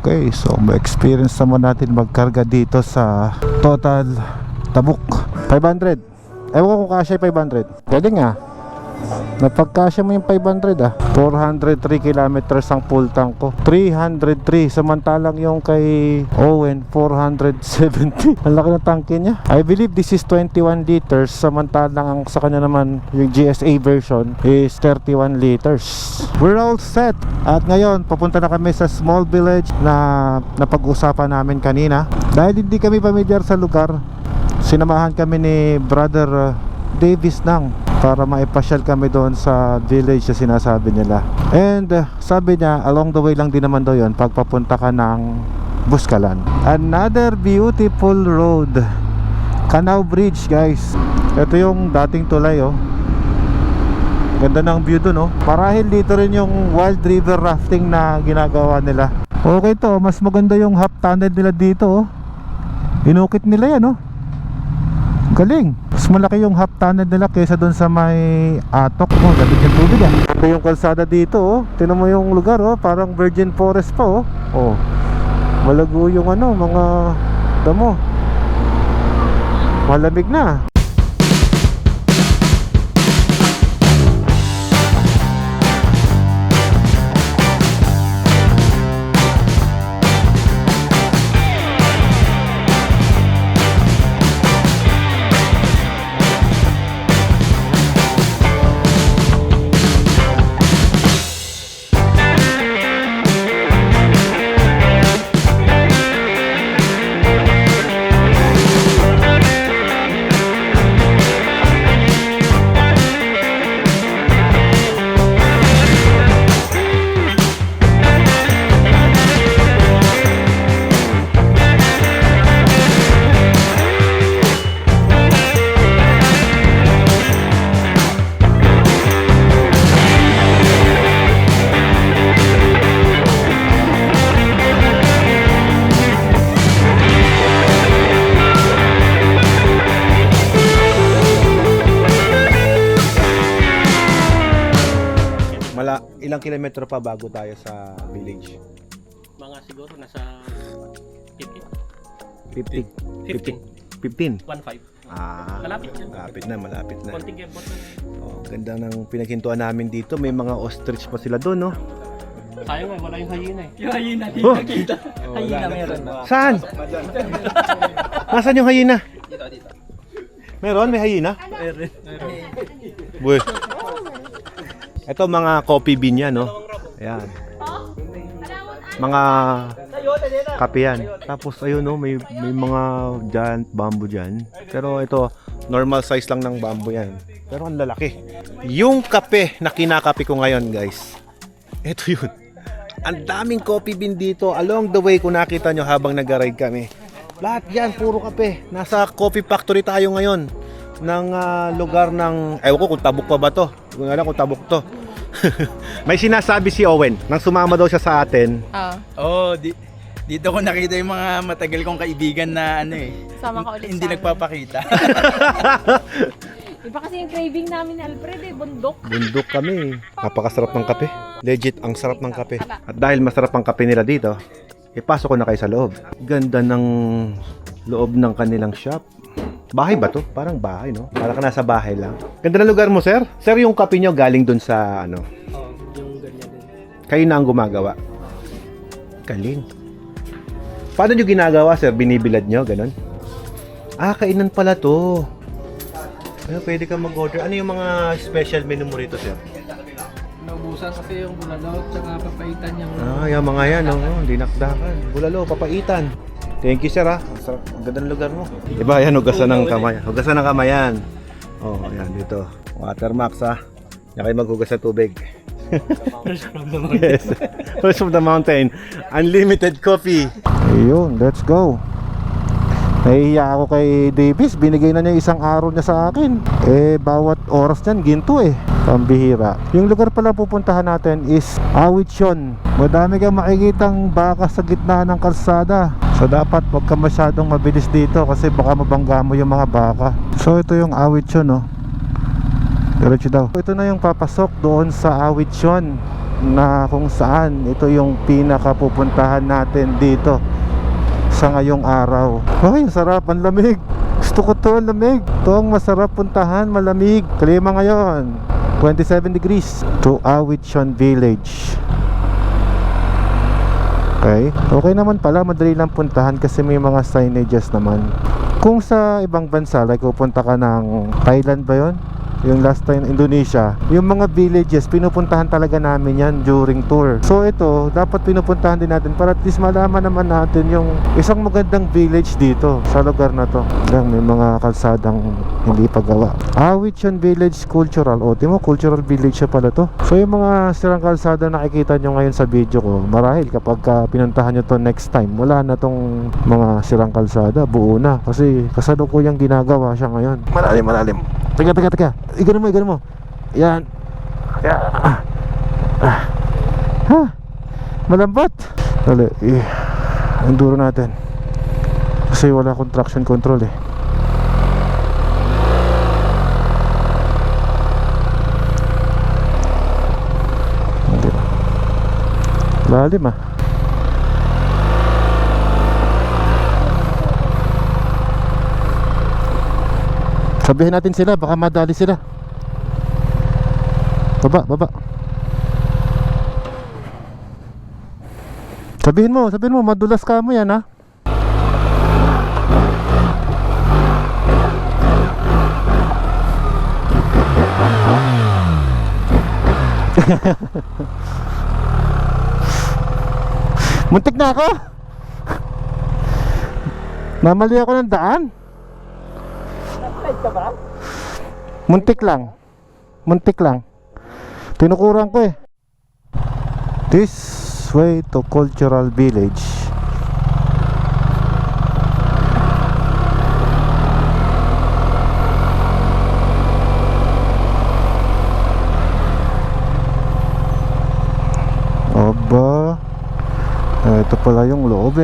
Okay, so ma-experience naman natin magkarga dito sa Total Tabuk. 500. Ewan ko kung kasya 500. Pwede nga. Napagkasya mo yung 500 403 kilometers ang full tank ko. 303. Samantalang yung kay Owen 470. Ang laki ng tanke niya. I believe this is 21 liters. Samantalang ang sa kanya naman yung GSA version is 31 liters. We're all set. At ngayon papunta na kami sa small village na napag-usapan namin kanina. Dahil hindi kami familiar sa lugar, sinamahan kami ni Brother Davis nang para maipasyal kami doon sa village na sinasabi nila. And sabi niya, along the way lang din naman daw yun pagpapunta ka ng Buskalan. Another beautiful road, Canao Bridge guys. Ito yung dating tulay Ganda ng view dun Marahil dito rin yung wild river rafting na ginagawa nila. Okay to, mas maganda yung half tunnel nila dito Inukit nila yan Galing. Mas malaki yung half tunnel nila kaysa doon sa may atok. Ganda yung tubig Ganda yung kalsada dito Tingnan mo yung lugar parang virgin forest pa Malago yung mga damo. Malamig na. Ilang kilometro pa bago tayo sa village? Mga siguro nasa 50? 15? 15. 1.5. Malapit yan. Malapit na. Konting kebot na. Ganda ng pinaghintuan namin dito. May mga ostrich pa sila doon, Sayang wala yung hyena Yung hyena di nakita. Hyena meron. Saan? Nasaan yung hyena? Dito. Meron? May hyena? Meron. Buy. Ito mga coffee bean yan, Ayan. Mga kape yan. Tapos ayun, may mga giant bamboo dyan. Pero ito, normal size lang ng bamboo yan. Pero ang lalaki. Yung kape na kinakape ko ngayon, guys. Ito yun. Ang daming coffee bean dito. Along the way, kung nakita nyo habang nag-ride kami. Lahat yan, puro kape. Nasa coffee factory tayo ngayon. Ng lugar ng... Ewan ko kung Tabuk pa ba to. Kung alam kung Tabuk to. May sinasabi si Owen nang sumama daw siya sa atin. Dito ko nakita yung mga matagal kong kaibigan na Sama ka ulit hindi sa amin. nagpapakita. Iba kasi yung craving namin ni Alfred bundok. Bundok kami. Napakasarap ng kape. Legit, ang sarap ng kape. At dahil masarap ang kape nila dito, ipasok ko na kayo sa loob. Ganda ng loob ng kanilang shop. Bahay ba to? Parang bahay, no? Parang ka nasa bahay lang. Ganda ng lugar mo, sir. Sir, yung kape nyo galing dun sa Yung ganyan din. kayo na ang gumagawa. Galing. Paano nyo ginagawa, sir? Binibilad nyo, ganun? Kainan pala to. Pwede ka mag-order. Ano yung mga special menu mo rito, sir? Naubusan kasi yung bulalo at saka papaitan yung... Yung mga yan, hindi nakdakan. Bulalo, papaitan. Thank you, sir, Ang sarap. Ang ganda ng lugar mo. Iba yan, hugasan ng kamay. Hugasan ng kamay yan. Yan, dito. Watermax, Yan kayo maghugas sa tubig. Yes. Fresh from the mountain. Unlimited coffee. Ayun, let's go. Nahihiya ako kay Davis, binigay na niya isang araw niya sa akin. Bawat oras niyan ginto pambihira. Yung lugar pala pupuntahan natin is Awitsyon. Madami kang makikitang baka sa gitna ng kalsada. So dapat wag ka masyadong mabilis dito kasi baka mabangga mo yung mga baka. So ito yung Awitsyon Diretso daw. Ito na yung papasok doon sa Awitsyon, na kung saan ito yung pinakapupuntahan natin dito sa ngayong araw. Ay, sarap, ang lamig. Gusto ko to, ang lamig. Ito ang masarap puntahan, malamig. Klima ngayon 27 degrees to Awitsyon Village. Okay naman pala, madali lang puntahan kasi may mga signages naman. Kung sa ibang bansa, like pupunta ka ng Thailand ba yun? Yung last time Indonesia, yung mga villages pinupuntahan talaga namin yan during tour. So ito, dapat pinupuntahan din natin para at least malaman naman natin yung isang magandang village dito sa lugar na to. Lang may mga kalsadang hindi pagawa. Awitsyon Village Cultural. Timo, cultural village siya pala to. So yung mga sirang kalsada nakikita nyo ngayon sa video ko, marahil kapag pinuntahan nyo to next time, wala na tong mga sirang kalsada, buo na. Kasi kasalukuyang ginagawa siya ngayon. Malalim. Teka. Igano mo. Yan. Malambot. Dali. Enduro natin. Kasi wala akong traction control Hindi. Lalim Sabihin natin sila, baka madali sila. Baba. Sabihin mo, madulas ka mo yan Muntik na ako. Namali ako ng daan. Muntik lang. Tinukuran ko This way to Cultural Village. Aba, ito pala yung loob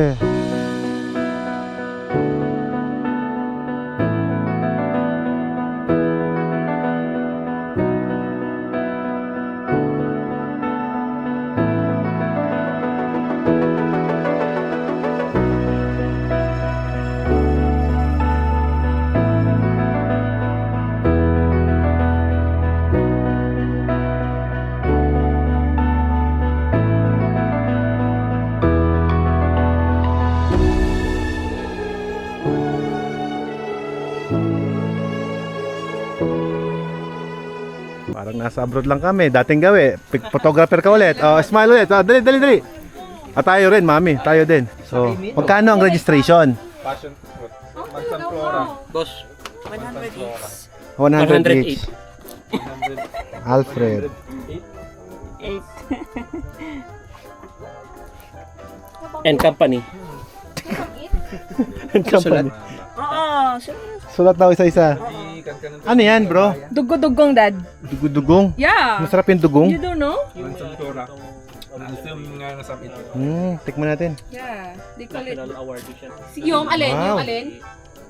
Parang nasa abroad lang kami. Dating gawi. Photographer ka ulit. Smile ulit. Dali. At tayo rin, mami. Tayo din. So, magkano ang registration? Passion fruit. Magsanflora. Boss, 100 108. each. Alfred. 8. And company. And company. Oo. Sulat daw isa-isa. Ano yan, bro? Dugo-dugong, dad. Dugong? Yeah. Masarap yung dugong? You don't know? Magsanflora. Naasum nga nasa ito. Tikman natin. Yeah. They call it. National award siya. Yung alin? Wow. Yung alin?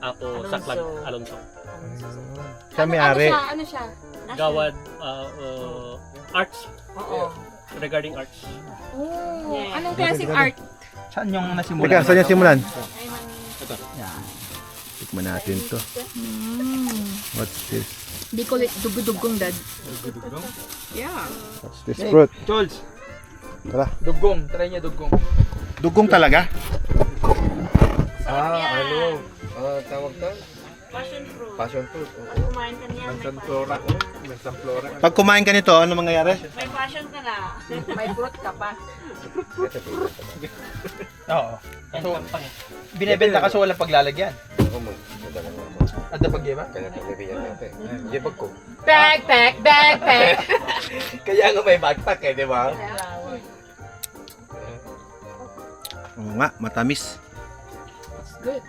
Ako, Saklag Alonso. Siya may-ari. Ano siya? Gawad arts. Oo. Regarding arts. Oh. Anong klaseng art? Saan yung nasimulan? Teka, saan yung simulan? Tikman natin to. What's this? They call it dugo-dugong, dad. Yeah. What's this fruit? Chols, Tara. dugong. Try niya dugong. Dugong talaga? Tawag ka? Passion fruit. Magsanflora. Magsanflora. Pag kumain ka nito, ano mangyayari? May fruit ka pa. Oo. And So, company. binebenta ka so walang paglalagyan. Ako mo. At napag-iba? Kaya pagbibigyan natin. Yung bag ko. Backpack! Kaya nga may backpack di ba? Oo nga, matamis. Good.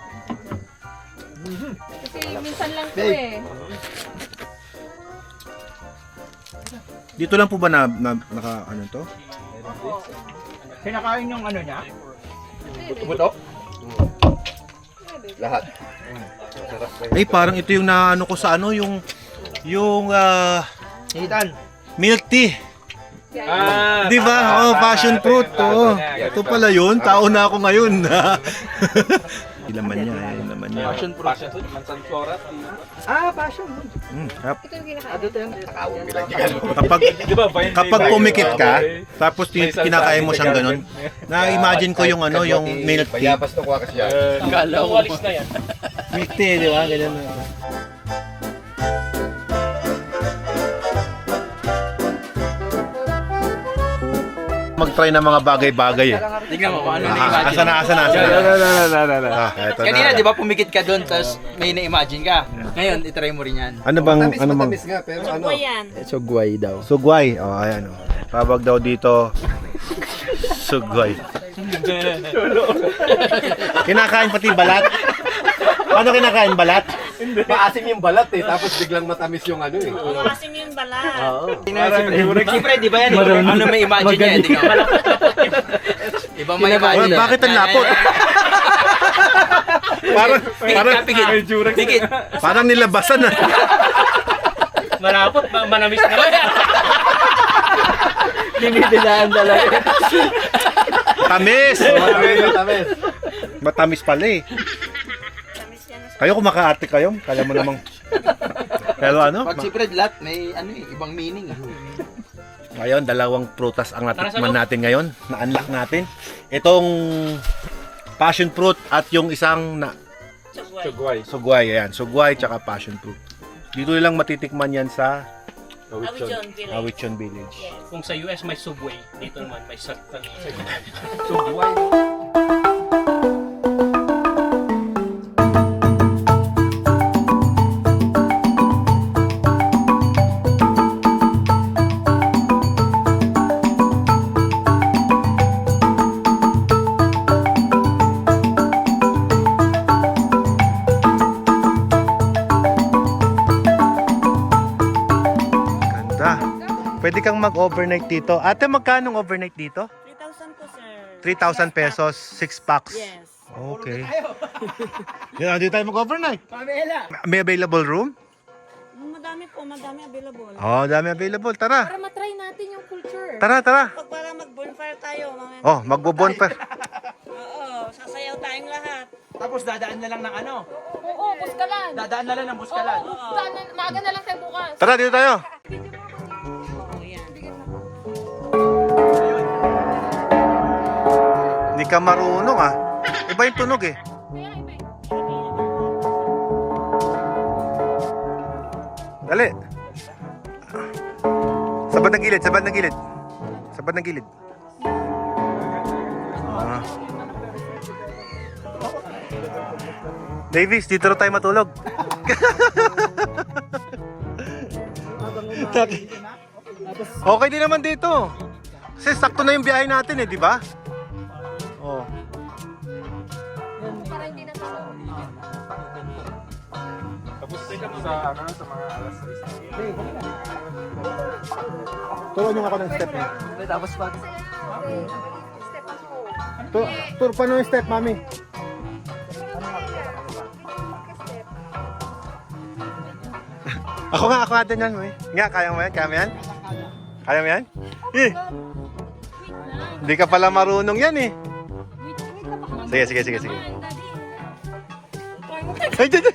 Kasi minsan lang to eh. Dito lang po ba na naka ano to? Kinakain yung ano niya? Buto? Lahat. Ay, parang ito yung naano ko sa ano, yung Hitan. milk tea. Di ba? Oh, passion fruit. Oh. Ito pala yun. Tao na ako ngayon. Ilaman niya. Ilaman niya. Passion fruit. Ah, passion. Yep. Ito yung kinakain. Ito yung Kapag pumikit ka, tapos kinakain mo siyang ganun, na-imagine ko yung ano, yung milk tea. Bayabas to kuha kasi yan. Walis na yan. Milk tea, di ba? Ganyan na. Mag-try ng mga bagay-bagay eh. Tingnan mo kung ano Asa na. Eto Kanina, na. di ba pumikit ka doon, tapos may na-imagine ka. Ngayon, itry mo rin yan. Ano bang, ano bang? Matamis nga, pero ano. Sugway daw. Sugway. Oh, ayan. Oh. Tawag daw dito. Sugway. Kinakain pati balat. Paano kinakain balat? Maasim yung balat eh, tapos biglang matamis yung ano eh. Maasim yung balat. Siyempre, di ba yan? Ano may imagine niya? Tingnan mo. Ibang may imagine. Bakit ang lapot? Pikit. Parang nilabasan na. Malapot, manamis na lang. Dinidilaan talaga. Tamis! Matamis. Matamis pala eh. Kayo kumakaarte kayo, kaya mo namang. Pero ano? Pag siyempre, lahat may ano eh, ibang meaning. Ngayon, dalawang prutas ang natikman natin ngayon. Na-unlock natin. Itong passion fruit at yung isang sugway. Ayan, sugway tsaka passion fruit. Dito lang matitikman yan sa Awichon Village. Kung sa US may subway, dito naman may saktan. Ganda. Pwede kang mag-overnight dito. Ate, magkano overnight dito? 3,000 po, sir. 3,000 pesos, 6 packs. Yes. Okay. Yan, dito tayo mag-overnight. Pamela! May available room? Madami po, madami available. Oh, dami available. Tara. Para matry natin yung culture. Tara. Pag para mag-bonfire tayo, mamaya. Oh, magbo-bonfire. Oo, sasayaw tayong lahat. Tapos dadaan na lang ng ano? Oo, buskalan. Dadaan na lang ng buskalan. Maaga na lang tayo bukas. Tara, dito tayo. Oo, yan. Hindi ka marunong ah. Iba yung tunog eh. Dali. Sabad ng gilid, sabad ng gilid. Sabad ng gilid. Ah. Davis, dito rin tayo matulog. Okay din naman dito. Kasi sakto na yung biyahe natin eh, di ba? Oh. Para hindi na tao. Turuan niyo ako ng step eh. Tapos pa. Step ako. Tur, paano yung step, mami? Ako nga din yan, mami. Nga, kaya mo yan? Kaya mo yan? Kaya mo yan? Eh! Hindi ka pala marunong yan eh. Sige. Ay, dyan.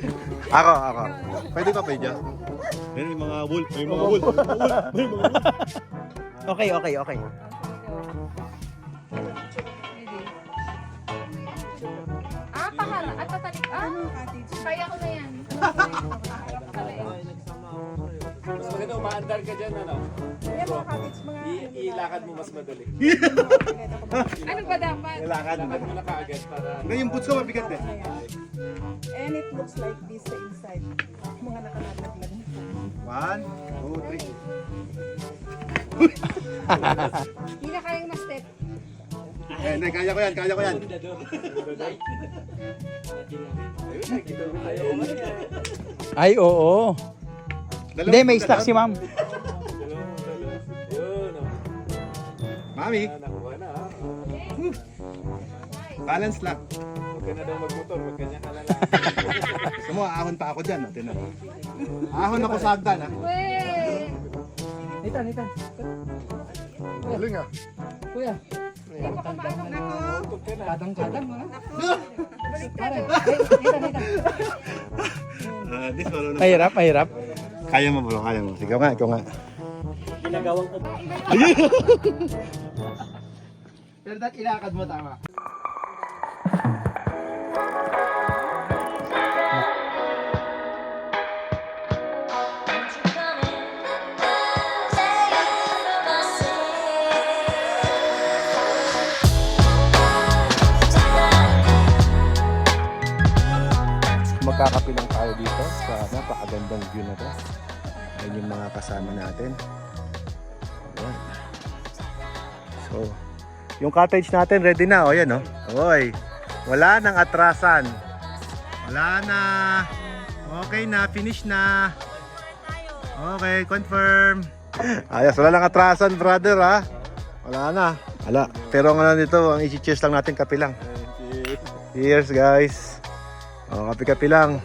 Ako. Pwede pa, pwede. May mga wolf. Okay. Pahala. At tatalik. Kaya ko na yan. Mas maganda umaandar ka dyan, ano? Yan mga cottage, mga... Ilakad mo mas madali. Ano ba dapat? Lakad. Ilakad mo na kaagad para... Yung boots ko mabigat eh. And it looks like this sa inside. Mga nakalataglag. 1, 2, 3. Hindi na kayang ma-step. Hindi, kaya ko yan, kaya ko yan. Ay, oo. Hindi, may stock si ma'am. Mami. Balance lang. Huwag ka na daw magmotor, huwag ka niya kalala. Gusto mo, ahon pa ako dyan. No? Tinan mo. Ahon ako sa hagdan, ha? Nitan. Galing, ah. Kuya. Kadang-kadang mo na. This marunong. Mahirap. Kaya mo bro, kaya mo. Sige nga, ikaw nga. Ginagawang ko. Pero dahil ilakad mo tama. Magkakape lang tayo dito sa napakagandang view na to. Ayun yung mga kasama natin. Ayan. So, yung cottage natin ready na. O yan o. Oy, wala nang atrasan. Wala na. Okay na, finish na. Okay, confirm. Ayos, wala nang atrasan brother ha. Wala na. Wala. Pero ang ano dito, ang isi-cheers lang natin kape lang. Cheers guys. Oh, kape-kape lang.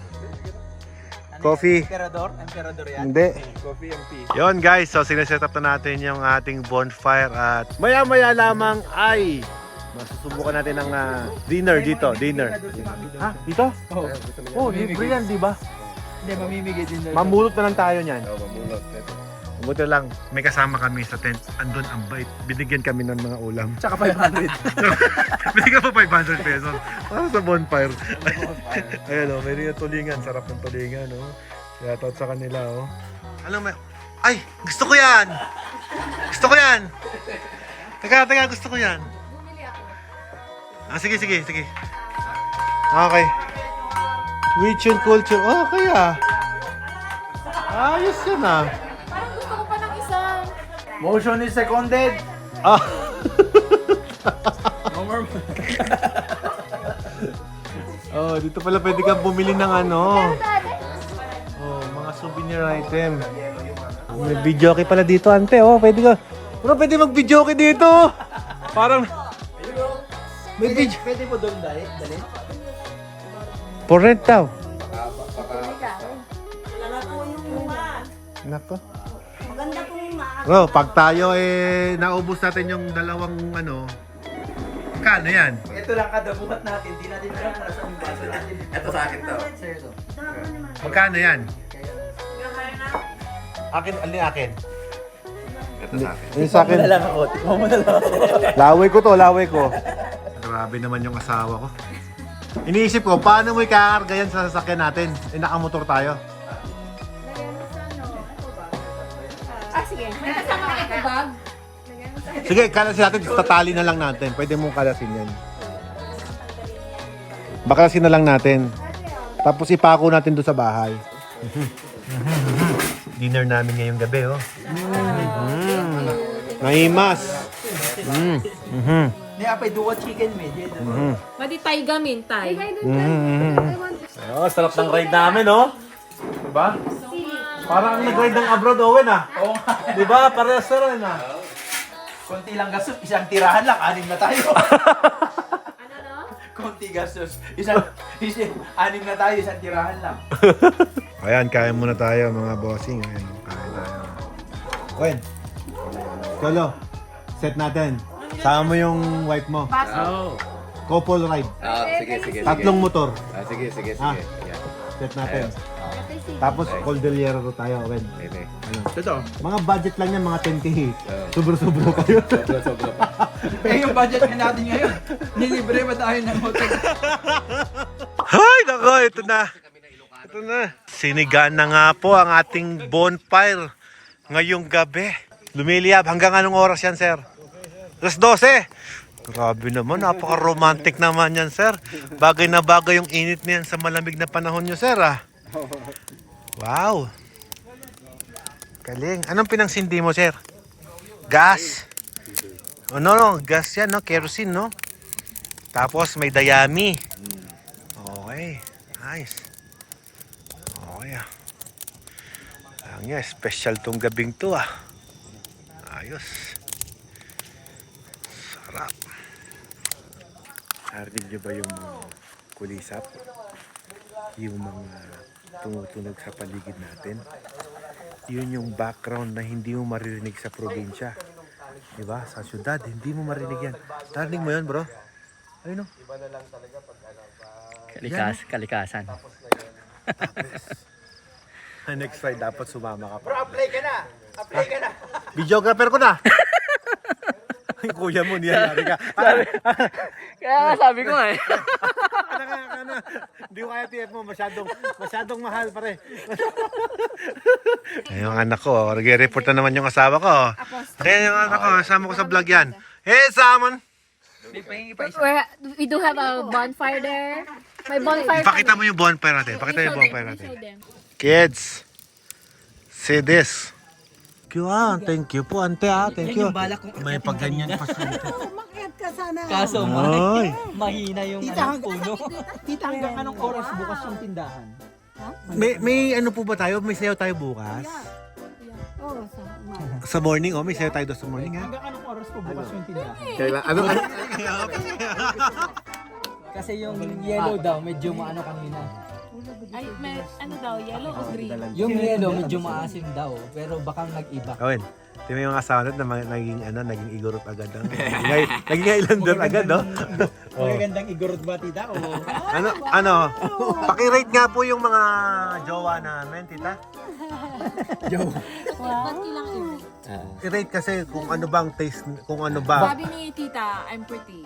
Coffee. Emperador yan. Hindi. Coffee and tea. Yon guys, so sineset up na natin yung ating bonfire at maya-maya lamang ay masusubukan natin ng dinner dito, dinner. Ha? Dito? Oh, libre yan, di ba? Hindi, mamimigay din doon. Mamulot na lang tayo niyan. Oo, mamulot. Mabuti lang, may kasama kami sa tent. Andun ang bait. Binigyan kami ng mga ulam. Tsaka 500. Binigyan pa 500 pesos. Para sa bonfire. Ayan o, may rin tulingan. Sarap ng tulingan o. Shoutout sa kanila o. Alam mo, ay! Gusto ko yan! Gusto ko yan! Teka, gusto ko yan. Sige. Okay. Witch and culture. Okay ah. Ayos yan ah. Motion is seconded. Ah. Oh, dito pala pwede kang bumili ng ano. Oh, mga souvenir item. May videoke pala dito, ante. Oh, pwede ka. Bro, pwede mag-videoke dito. Parang may video. Pwede mo doon dali? For rent daw. Wala po yung luma. Nako. Maganda po yung maa. Bro, pag tayo naubos natin yung dalawang ano, kano yan? Ito lang kada buhat natin. Di natin alam kung nasa yung baso natin. Ito sa akin to. Seryoso. Magkano yan? Akin, alin akin? Ito sa akin. Yung sa akin. Lang ako. Tingnan mo na lang. Laway ko. Grabe naman yung asawa ko. Iniisip ko, paano mo ikakarga yan sa sasakyan natin? Nakamotor tayo. Sige. May kasama kayo bag? Sige, kalasin natin. Tatali na lang natin. Pwede mong kalasin yan. Bakalasin na lang natin. Tapos ipako natin doon sa bahay. Dinner namin ngayong gabi, oh. Naimas. Hindi, apay duwa chicken medyo. Madi tayo gamin tayo. Oh, sarap ng ride namin, oh. Diba? Parang ang nag-ride ng abroad, Owen, ah. Oo nga. Diba? Parehas na rin, ah. Konti lang gastos, isang tirahan lang, 6 na tayo. Konti gastos, anim na tayo, isang tirahan lang. Ayan, kain muna tayo, mga bossing. Ayan, kain tayo. Owen. Kolo, set natin. Sama mo yung wife mo. Couple ride. Sige. Tatlong motor. Sige. Ah. Set natin. Tapos, Cordillera tayo, Owen. Ano? Ito. Mga budget lang yan, mga 10K. Sobro-sobro kayo. Eh, yung budget nga natin ngayon, nilibre ba tayo ng hotel? Hay, nako, ito na. Ito na. Sinigaan na nga po ang ating bonfire ngayong gabi. Lumiliyab. Hanggang anong oras yan, sir? Alas 12. Grabe naman, napaka-romantic naman yan, sir. Bagay na bagay yung init niyan sa malamig na panahon nyo, sir, ah. Wow. Galing. Anong pinangsindi mo, sir? Gas? Oh, no, gas yan, no? Kerosene, no? Tapos may dayami. Okay. Nice. Okay ah. Ang special tong gabing to ah. Ayos. Sarap. Narinig niyo ba yung kulisap? Yung mga tumutunog sa paligid natin? Yun yung background na hindi mo maririnig sa probinsya. Diba? Sa syudad, hindi mo marinig yan. Narinig mo yun, bro? Ayun o. Kalikasan. Next try, dapat sumama ka pa. Bro, apply ka na! Apply ka na! Videographer ko na! Ay, kuya mo, niyayari ka. Kaya nga sabi ko eh. Hindi ko kaya TF mo, masyadong mahal pare. Ay, yung anak ko, nag-report na naman yung asawa ko. Kaya yung anak ko, kasama ko sa vlog yan. Hey, Salmon! We do have a bonfire there. May bonfire. Ipakita mo yung bonfire natin. Pakita mo yung bonfire natin. Kids, see this. Thank you po, ante ah. Thank you. May pagganyan pa siya. Umakyat ka sana. Kaso Ay. mahina yung puno. Tita, hanggang anong oras bukas yung tindahan? May ano po ba tayo? May sayaw tayo bukas? Oo, sa umaga. Sa morning, may sayaw tayo doon sa morning ha? Hanggang anong oras po bukas yung tindahan? Kailan, ano? Kasi yung yellow daw, medyo maano kanina. Ay, may ano daw, yellow o green? Yung yellow, medyo maasim daw, pero baka nag-iba. Kawin, tingnan yung asawa natin na naging igurot agad. Naging Highlander agad, no? Magagandang igurot ba, tita? O... Pakirate nga po yung mga jowa namin, tita. Ba't kailang i-rate? I-rate kasi kung ano bang taste, kung ano ba. Sabi ni tita, I'm pretty.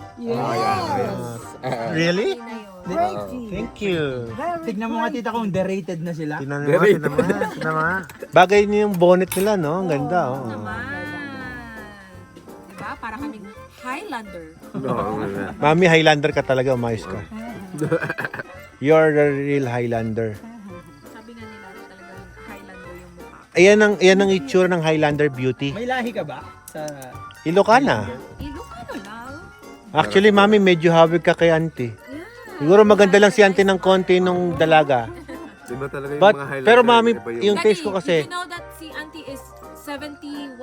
Really? Na yun. Thank you. Tignan mo nga, tita, kung derated na sila. Tinan mo. Bagay niyo yung bonnet nila, no? Ang ganda, oh. Naman. Diba? Para kaming Highlander. Mami, Highlander ka talaga, umayos ka. You're the real Highlander. Sabi nga nila talagang Highlander yung mukha. Ayan ang itsura ng Highlander beauty. May lahi ka ba? Sa... Ilocana. Ilocano lang. Actually, mami, medyo hawig ka kay auntie. Siguro maganda lang si auntie ng konti nung dalaga. Diba talaga yung But, mga highlighter? pero mami, iba yung taste ko Daddy, kasi, did you know that si auntie is 77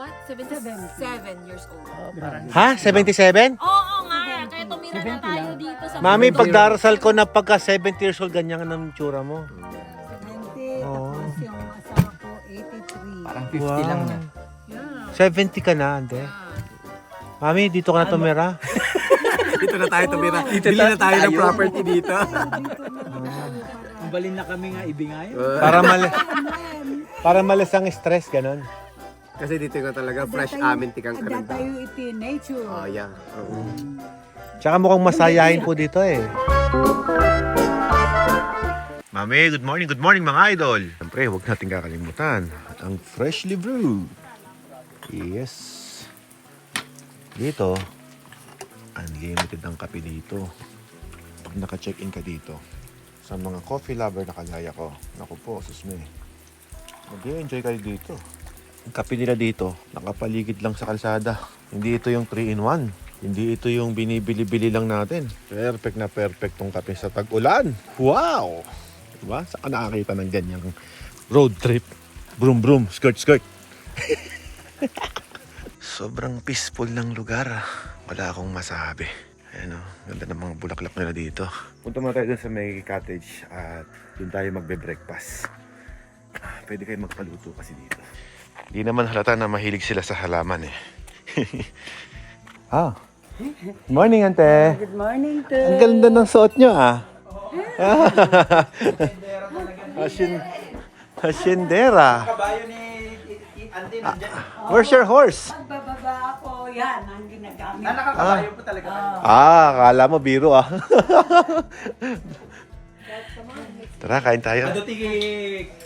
years old? ha? 77? Oo nga, kaya tumira na tayo dito sa Mami, mundo. pagdarasal ko na pagka 70 years old, ganyan ang tsura mo. 70, Oo. tapos yung asawa ko, 83. Parang 50 lang na. Yeah. 70 ka na, ande. Mami, dito ka na tumira. Dito na tayo tumira. Bili na tayo ng property dito. Balin na kami nga, ibingayo. Para malis ang stress, ganon. Kasi dito nga talaga fresh amin tikang Ada kananda. tayo iti nature. Oh, yeah. Oo. Tsaka mukhang masayahin po dito eh. Mami, good morning mga idol. Siyempre, huwag natin kakalimutan ang freshly brewed. Yes. Dito, unlimited ang kape dito. Pag naka-check-in ka dito, sa mga coffee lover na kagaya ko, naku po, susme. Mag-enjoy kayo dito. Ang kape nila dito, nakapaligid lang sa kalsada. Hindi ito yung 3-in-1. Hindi ito yung binibili-bili lang natin. Perfect na perfect tong kape sa tag-ulan. Wow! Diba? Saan ka nakakita ng ganyang road trip? Broom broom, skirt skirt. Sobrang peaceful ng lugar. Wala akong masabi. Ayan o, ganda ng mga bulaklak nila dito. Punta muna tayo dun sa may cottage at dun tayo magbe-breakfast. Pwede kayo magpaluto kasi dito. Hindi naman halata na mahilig sila sa halaman eh. Good morning, ante. Good morning, to. Ang ganda ng suot nyo ah. Hasyendera. Kabayo ni Ante nandiyan. Where's your horse? Pagbababa ako, yan ang ginagamit. Nakakabayo po talaga. Akala mo biro ah. Tara, kain tayo. Aduti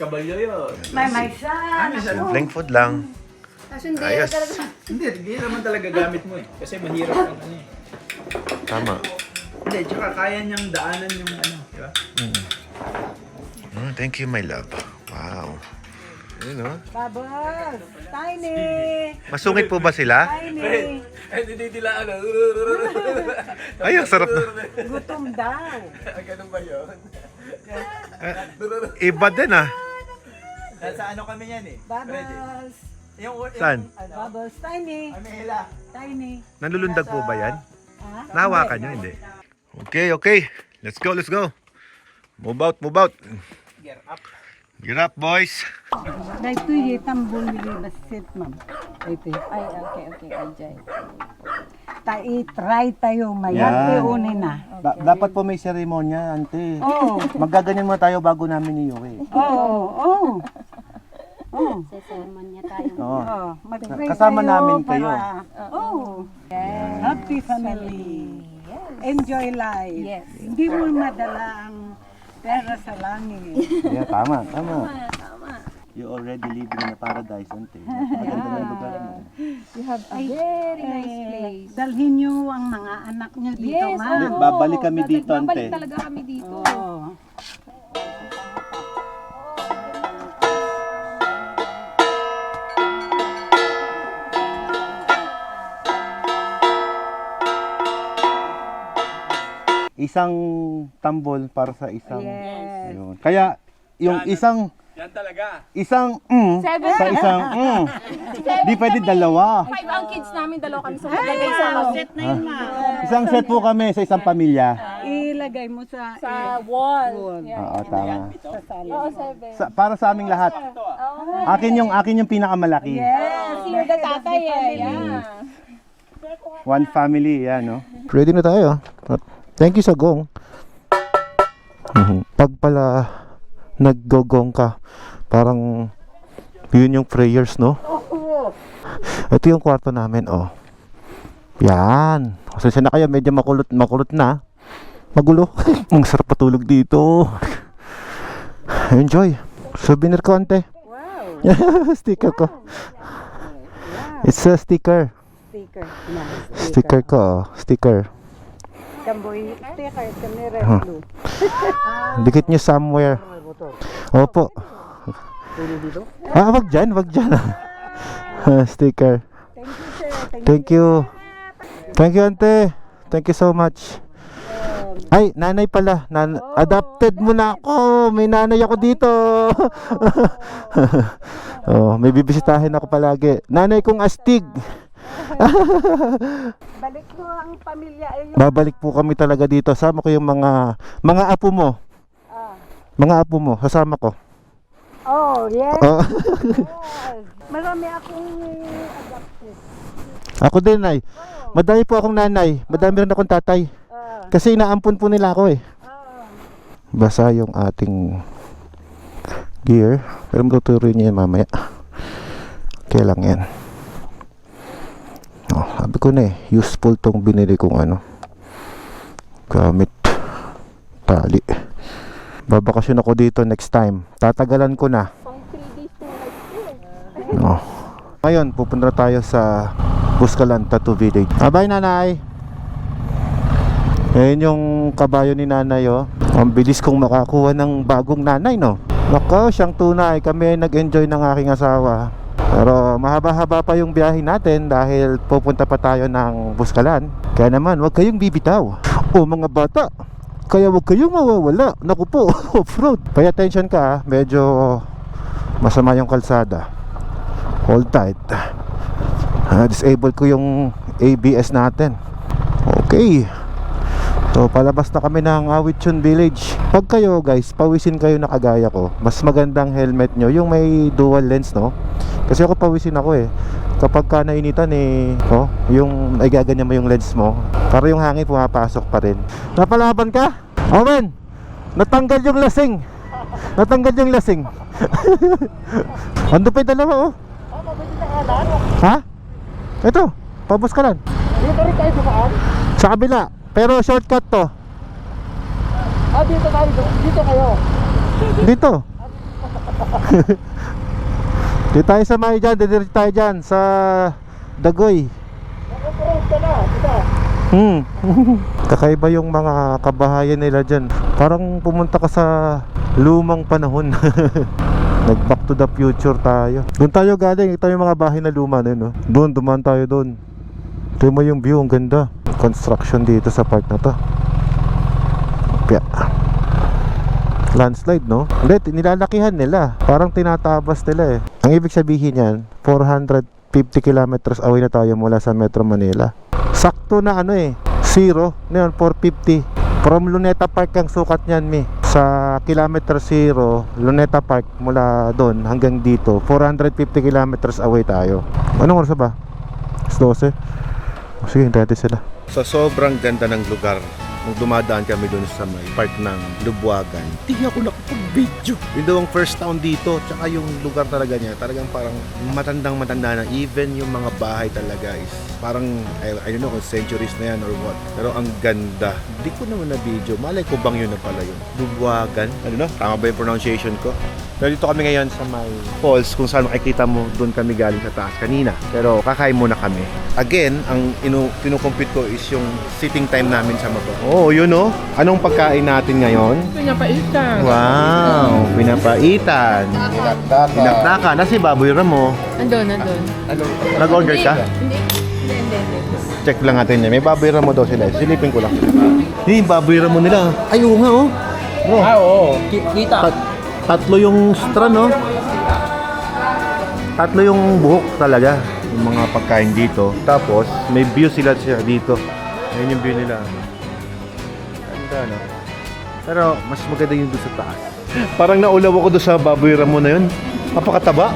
kabalyo yun. May son. Simpleng food lang. Ayos. Hindi naman talaga gamit mo eh. Kasi mahirap ang ano eh. Tama. Hindi, tsaka kaya niyang daanan yung ano, di ba? Thank you, my love. Wow. Ayun, no? Bubbles! Tiny! Masungit po ba sila? Tiny! Ay, ang sarap na. Gutom daw. Iba din ah. Sa ano kami yan eh. Bubbles! Saan? Bubbles! Tiny! Tiny! Nalulundag po ba yan? Ha? Nahawakan nyo, hindi. Okay. Let's go. Move out. Get up, boys. Dahito yung tambol nila basit, ma'am. Ito. Ay, okay, Ajay. Try tayo, mayate unin na. Dapat po may seremonya, ante. Oo. Magaganyan muna tayo bago namin iuwi. Oo. Sesermon niya tayo. Oo. Mag-pray Kasama tayo namin kayo. Oo. Happy family. Enjoy life. Yes. Hindi mo madala ang pera sa langit. Yeah, tama. You already living in a paradise, ante. Maganda na lugar mo. You have a very nice place. Dalhin niyo ang mga anak niyo dito, Yes, ma'am. oo. Babalik kami dito, ante. Babalik talaga kami dito. Oo. Isang tambol para sa isang... Yes. Ayun. Kaya, yung isang... Yan talaga. Isang Seven. sa isang di pwede dalawa. 5 ang kids namin, dalawa kami sa maglagay sa Set na yun, ma'am. Isang set po kami sa isang pamilya. Ilagay mo sa wall. Oo, tama. sa sala. Oo, 7. Para sa aming lahat. Akin yung pinakamalaki. Yes. You're the tatay eh. Yeah. One family, yan, no? Ready na tayo. Thank you sa gong. Pag pala naggogong ka, parang yun yung prayers, no? Ito yung kwarto namin, oh. Yan. Pasensya na kayo, medyo makulot na. Magulo. Ang sarap patulog dito. Enjoy. Souvenir ko, ante. Wow. Sticker ko. It's a sticker. Sticker. Sticker ko, oh. Sticker. Kamboy sticker. Kamera Huh. blue. Dikit nyo somewhere. Opo. Wag dyan. Sticker. Thank you, sir. Thank you. Thank you, ante. Thank you so much. Ay, nanay pala. Adopted mo na ako. May nanay ako dito. Oh, may bibisitahin ako palagi. Nanay kong astig. Balik mo ang pamilya. Babalik po kami talaga dito. Sama ko yung mga apo mo. Mga apo mo, kasama ko. Oh, yes. Oh. Yes. Marami akong adopted. Ako din, ay. Madami po akong nanay. Madami rin akong tatay. Kasi inaampun po nila ako eh. Basa yung ating gear. Pero matutuloy niya yan mamaya. Okay lang yan. Oh, sabi ko na eh, useful tong binili kong gamit tali. Babakasyon ako dito next time. Tatagalan ko na. No. Ngayon, pupunta tayo sa Buscalan Tattoo Village. Bye, nanay. Ayan yung kabayo ni nanay, oh. Ang bilis kong makakuha ng bagong nanay, no? Nako, siyang tunay. Kami ay nag-enjoy ng aking asawa. Pero mahaba-haba pa yung biyahe natin dahil pupunta pa tayo ng Buscalan. Kaya naman, huwag kayong bibitaw. O mga bata, kaya huwag kayong mawawala. Naku po, off-road. Pay attention ka, medyo masama yung kalsada. Hold tight. Disable ko yung ABS natin. Okay. So palabas na kami ng Awitsun Village. Pag kayo guys, pawisin kayo na kagaya ko, mas magandang helmet nyo yung may dual lens, no? Kasi ako pawisin ako eh. Kapag ka nainitan eh, oh, yung ay gaganyan mo yung lens mo, para yung hangin pumapasok pa rin. Napalaban ka? Owen, natanggal yung lasing. Ando pa yung dalawa, oh. Ha? Ito, pabus ka lang. Dito rin tayo dumaan? Sa kabila, pero shortcut to. Dito tayo. Dito kayo. Dito. Dito tayo sa may dyan, dito tayo dyan sa Dagoy. Kakaiba yung mga kabahayan nila dyan. Parang pumunta ka sa lumang panahon. Nag back to the future tayo. Doon tayo galing. Ito yung mga bahay na luma na yun, no? Doon, dumaan tayo doon. Ito mo yung view, ang ganda. Construction dito sa part na to. Pya. Landslide, no? Hindi, nilalakihan nila. Parang tinatabas nila eh. Ang ibig sabihin yan, 450 kilometers away na tayo mula sa Metro Manila. Sakto na ano eh, 0. Ngayon, 450. From Luneta Park ang sukat niyan, mi. Sa kilometer 0, Luneta Park mula doon hanggang dito, 450 kilometers away tayo. Anong oras ba? 12. Sige, hintayin natin sila. Sa sobrang ganda ng lugar, nung dumadaan kami doon sa may part ng Lubuagan, hindi ako nakapag-video. Yung daw ang first town dito, tsaka yung lugar talaga niya, talagang parang matandang-matanda na. Even yung mga bahay talaga is parang, I don't know kung centuries na yan or what. Pero ang ganda. Hindi ko naman na video. Malay ko bang yun na pala yun? Lubuagan. Ano no? Tama ba yung pronunciation ko? Pero dito kami ngayon sa may falls kung saan makikita mo, doon kami galing sa taas kanina. Pero kakain muna kami. Again, ang kinukompute ko is yung sitting time namin sa maba. Oh, yun oh. Anong pagkain natin ngayon? Pinapaitan. Wow, pinapaitan. Pinapnaka. Nasi baboy ramo. Andun. Nag-order ka? Hindi. Check lang natin niya. May baboy ramo daw sila. Silipin ko lang. Yung baboy ramo nila. Ay, oo nga oh. Oo. Kita. Tatlo yung straw, no? Tatlo yung buhok talaga. Yung mga pagkain dito. Tapos, may view sila dito. Ayun yung view nila. Ganda, no? Pero, mas maganda yung doon sa taas. Parang naulaw ako doon sa baboy ramo na yun. Napakataba.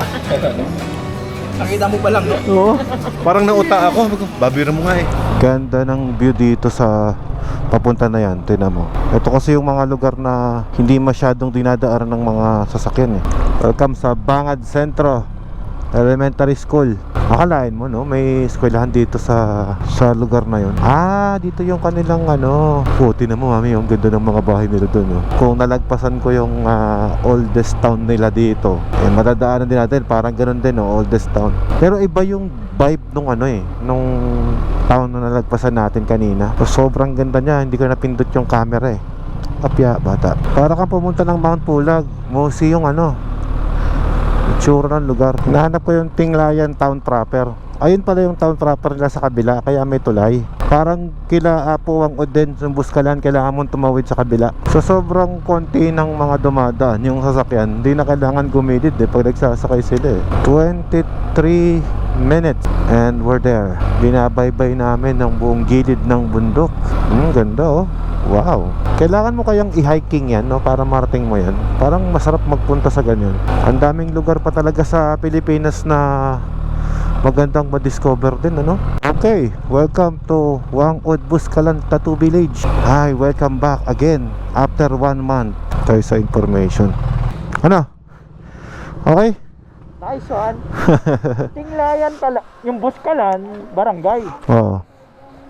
Nakita mo pa lang, no? Oo. Parang nauta ako. Baboy ramo nga eh. Ganda ng view dito sa papunta na yan, tingnan mo. Ito kasi yung mga lugar na hindi masyadong dinadaanan ng mga sasakyan eh. Welcome sa Bangad Centro Elementary School. Akalain mo, no? May eskwelahan dito sa lugar na yun. Ah, dito yung kanilang ano. Tingnan mo, mami, yung ganda ng mga bahay nila doon, no? Kung nalagpasan ko yung oldest town nila dito, eh, madadaanan din natin. Parang ganun din, no? Oldest town. Pero iba yung vibe nung ano eh, nung town na nalagpasan natin kanina. So, sobrang ganda niya. Hindi ko napindot yung camera eh. Apya, bata. Para kang pumunta ng Mount Pulag. Mosi yung ano, itsura ng lugar. Hinahanap ko yung Tinglayan Town proper. Ayun pala yung town proper nila sa kabila, kaya may tulay. Parang kila Apuang Oden, yung Buskalan, kailangan mong tumawid sa kabila. So sobrang konti ng mga dumadaan yung sasakyan. Hindi na kailangan gumilid eh pag nagsasakay sila eh. 23 minutes and we're there. Binabaybay namin ng buong gilid ng bundok. Ganda oh. Wow. Kailangan mo kayang i-hiking yan, no? Para marating mo yan. Parang masarap magpunta sa ganyan. Ang daming lugar pa talaga sa Pilipinas na magandang ma-discover din, ano? Okay, welcome to Wangud Buskalan Tattoo Village. Hi, welcome back again after 1 month. Tayo sa information. Ano? Okay? Nice one. Tinglayan pala. Yung Buskalan, barangay. Oo.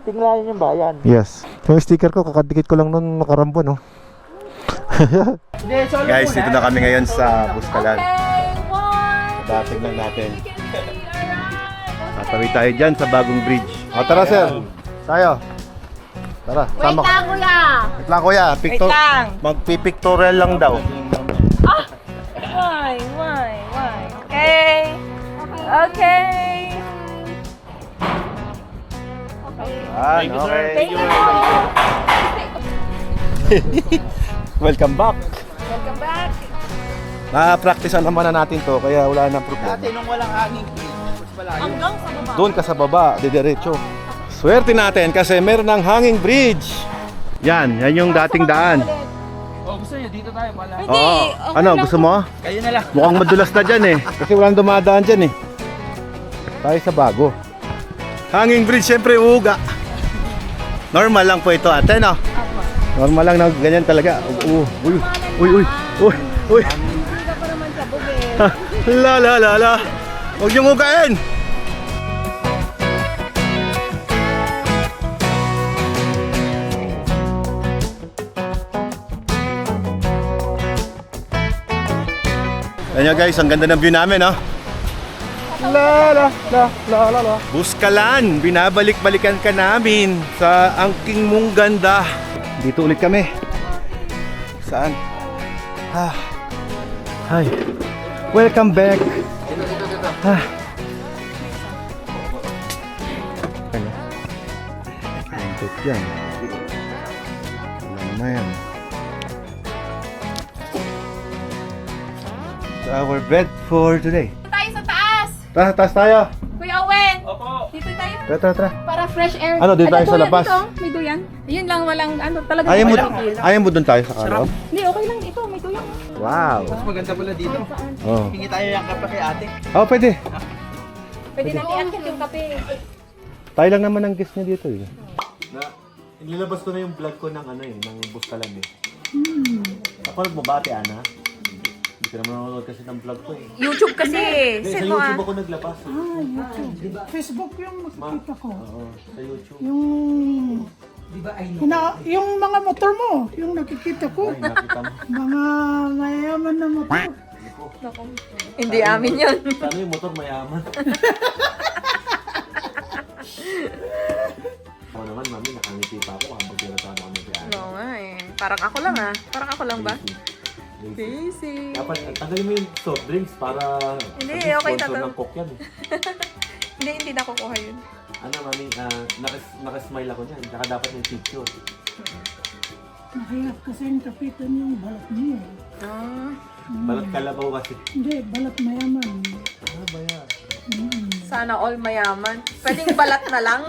Tinglayan yung bayan. Yes. Yung sticker ko, kakadikit ko lang nun nakarambo, no? Guys, dito na kami ngayon sa Buskalan. Dating lang natin. Tatawid tayo dyan sa bagong bridge. O tara sir, tayo. Tara, sama ko. Wait lang, kuya. Wait lang kuya, magpipictorial lang daw. Why? Okay. Thank you, sir. Thank you. Welcome back. Welcome back. Na-practicean naman na natin to, kaya wala nang problema. Dati nung walang hanging bridge, mas malayo. Hanggang sa baba. Doon ka sa baba, didiretso. Swerte natin kasi meron ng hanging bridge. Yan yung dating daan. Oh, gusto niyo dito tayo pala. Hindi. Oo. Okay Ano, lang. gusto mo? Kayo na lang. Mukhang madulas na dyan eh. Kasi walang dumadaan dyan eh. Tayo sa bago. Hanging bridge, syempre uuga. Normal lang po ito ate, no? Normal lang na ganyan talaga. Uy. Hindi ka pa naman sabog eh. La. Huwag niyong ugain. Ayan guys, ang ganda ng view namin, no? La. Buskalan, binabalik-balikan ka namin sa angking mong ganda. Dito ulit kami. Saan? Ay. Welcome back. Ah. Ano? Lambot yan. Alam na yan. So our bed for today. Tayo sa taas! Taas tayo. Kuya Owen! Opo. Dito tayo. Tara. Para fresh air. Ano, dito tayo sa duyan labas? Dito, may duyan. Ayun lang, walang ano talaga. Ayaw mo dun tayo sa kalaw? Hindi, okay lang ito. May duyan. Wow. Mas maganda pala dito. Oh. Hingi tayo yung kape kay ate. Oh, pwede. Pwede natin iangkat yung kape. Tayo lang naman ang guest niya dito eh. Inilabas ko na yung vlog ko ng ng Buskalan eh. Ako nagbabate, Ana. Hindi ka naman nanonood kasi ng vlog ko eh. YouTube kasi. Hindi, sa YouTube ako naglabas. Facebook yung nakikita ko. Oo, sa YouTube. Yung... yung mga motor mo, yung nakikita ko. Ay, nakita mo. Mga mayayaman na motor. Hindi amin yun. Sana yung motor mayaman. Ako naman, mami, nakangiti pa ako habang tinatama kami kay Ana. Oo nga eh. Parang ako lang ah. Parang ako lang ba? Busy. Dapat, tanggalin mo yung soft drinks para Hindi, kasi okay na sponsor to. ng Coke yan eh. Hindi na kukuha yun. Ano, mami, nakasmile ako niyan. Tsaka dapat yung picture. Nakaya kasi yung kapitan yung balat niya. Ah. Balat kalabaw kasi. Hindi, balat mayaman. Ano ba yan? Sana all mayaman. Pwedeng balat na lang.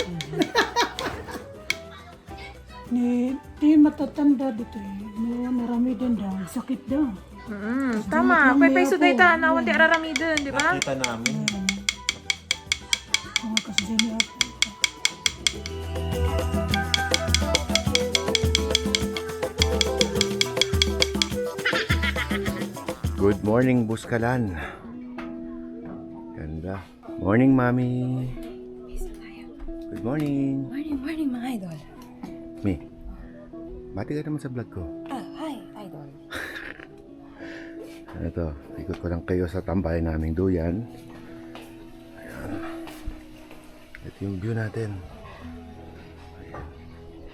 Di matatanda dito eh. Marami din daw. Sakit daw. Tama. Kaya peso day ta. Nawan di ararami dun, di ba? Nakita namin. Mga kasi niya ako. Good morning, Buskalan. Ganda. Morning, Mami. Good morning. Morning mga idol. Mi, bati ka naman sa vlog ko. Hi, idol. Ito, ikot ko lang kayo sa tambayan naming duyan. Ayan. Ito yung view natin. Ayan.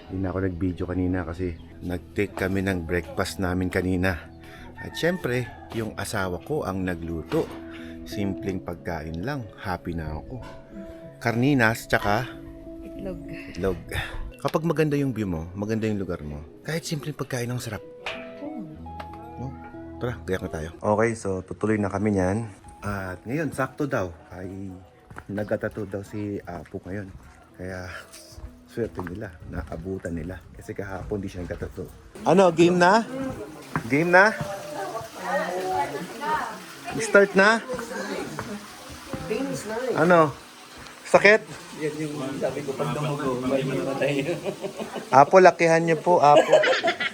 Hindi na ako nag-video kanina kasi nag-take kami ng breakfast namin kanina. At syempre, yung asawa ko ang nagluto. Simpleng pagkain lang. Happy na ako. Karninas, tsaka itlog. Kapag maganda yung view mo, maganda yung lugar mo, kahit simpleng pagkain ang sarap. No? Tara, gayak na tayo. Okay, so tutuloy na kami niyan. At ngayon, sakto daw, ay nagtatato daw si Apo ngayon. Kaya, swerte nila, naabutan nila. Kasi kahapon di siya nagtatato. Ano, game na? Game na? Start na? Ano? Sakit? Yan yung sabi ko pag dumugo, may mamatay. Apo, lakihan niyo po, Apo.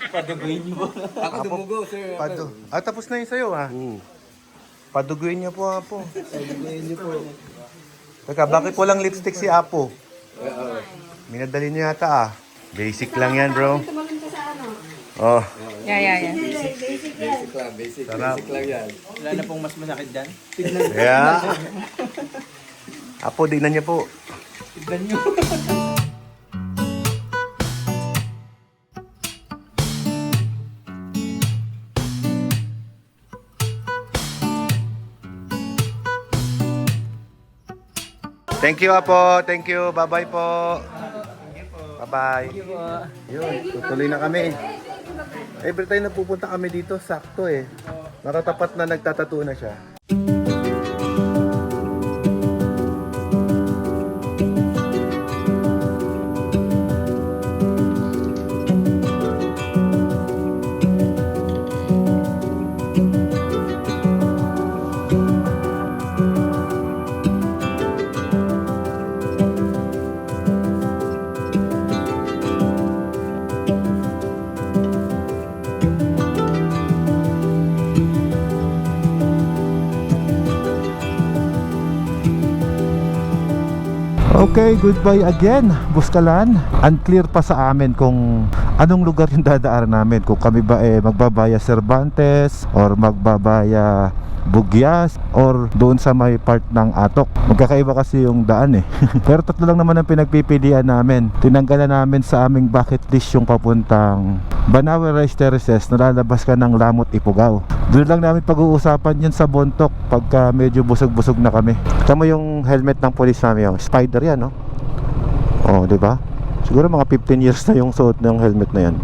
Paduguin niyo po. Ako dumugo, sir. Tapos na yun sa'yo, ha? Paduguin niyo po, Apo. Paduguin niyo po. Teka, bakit walang lipstick si Apo? Minadali niyo yata, ah. Basic lang yan, bro. Oh. Yeah. Basic Sarap. lang yan. Wala na pong mas masakit dyan. Yeah. Apo, dignan niyo po. Tignan niyo. Thank you, Apo. Thank you. Bye-bye po. Bye-bye. Yun, tutuloy na kami. Every time na pupunta kami dito, sakto eh. Natatapat na nagtatattoo na siya. Okay, goodbye again, Buskalan. Unclear pa sa amin kung anong lugar yung dadaanan namin. Kung kami ba magbabaya Cervantes or magbabaya Bugyas or doon sa may part ng Atok. Magkakaiba kasi yung daan eh. Pero tatlo lang naman ang pinagpipilian namin. Tinanggalan namin sa aming bucket list yung papuntang Banawe Rice Terraces na lalabas ka ng Lamot Ifugao. Doon lang namin pag-uusapan yun sa Bontok pagka medyo busog-busog na kami. Tama yung helmet ng police namin, yung Spider yan, no? Oh, di ba? Siguro mga 15 years na yung suot ng helmet na yan.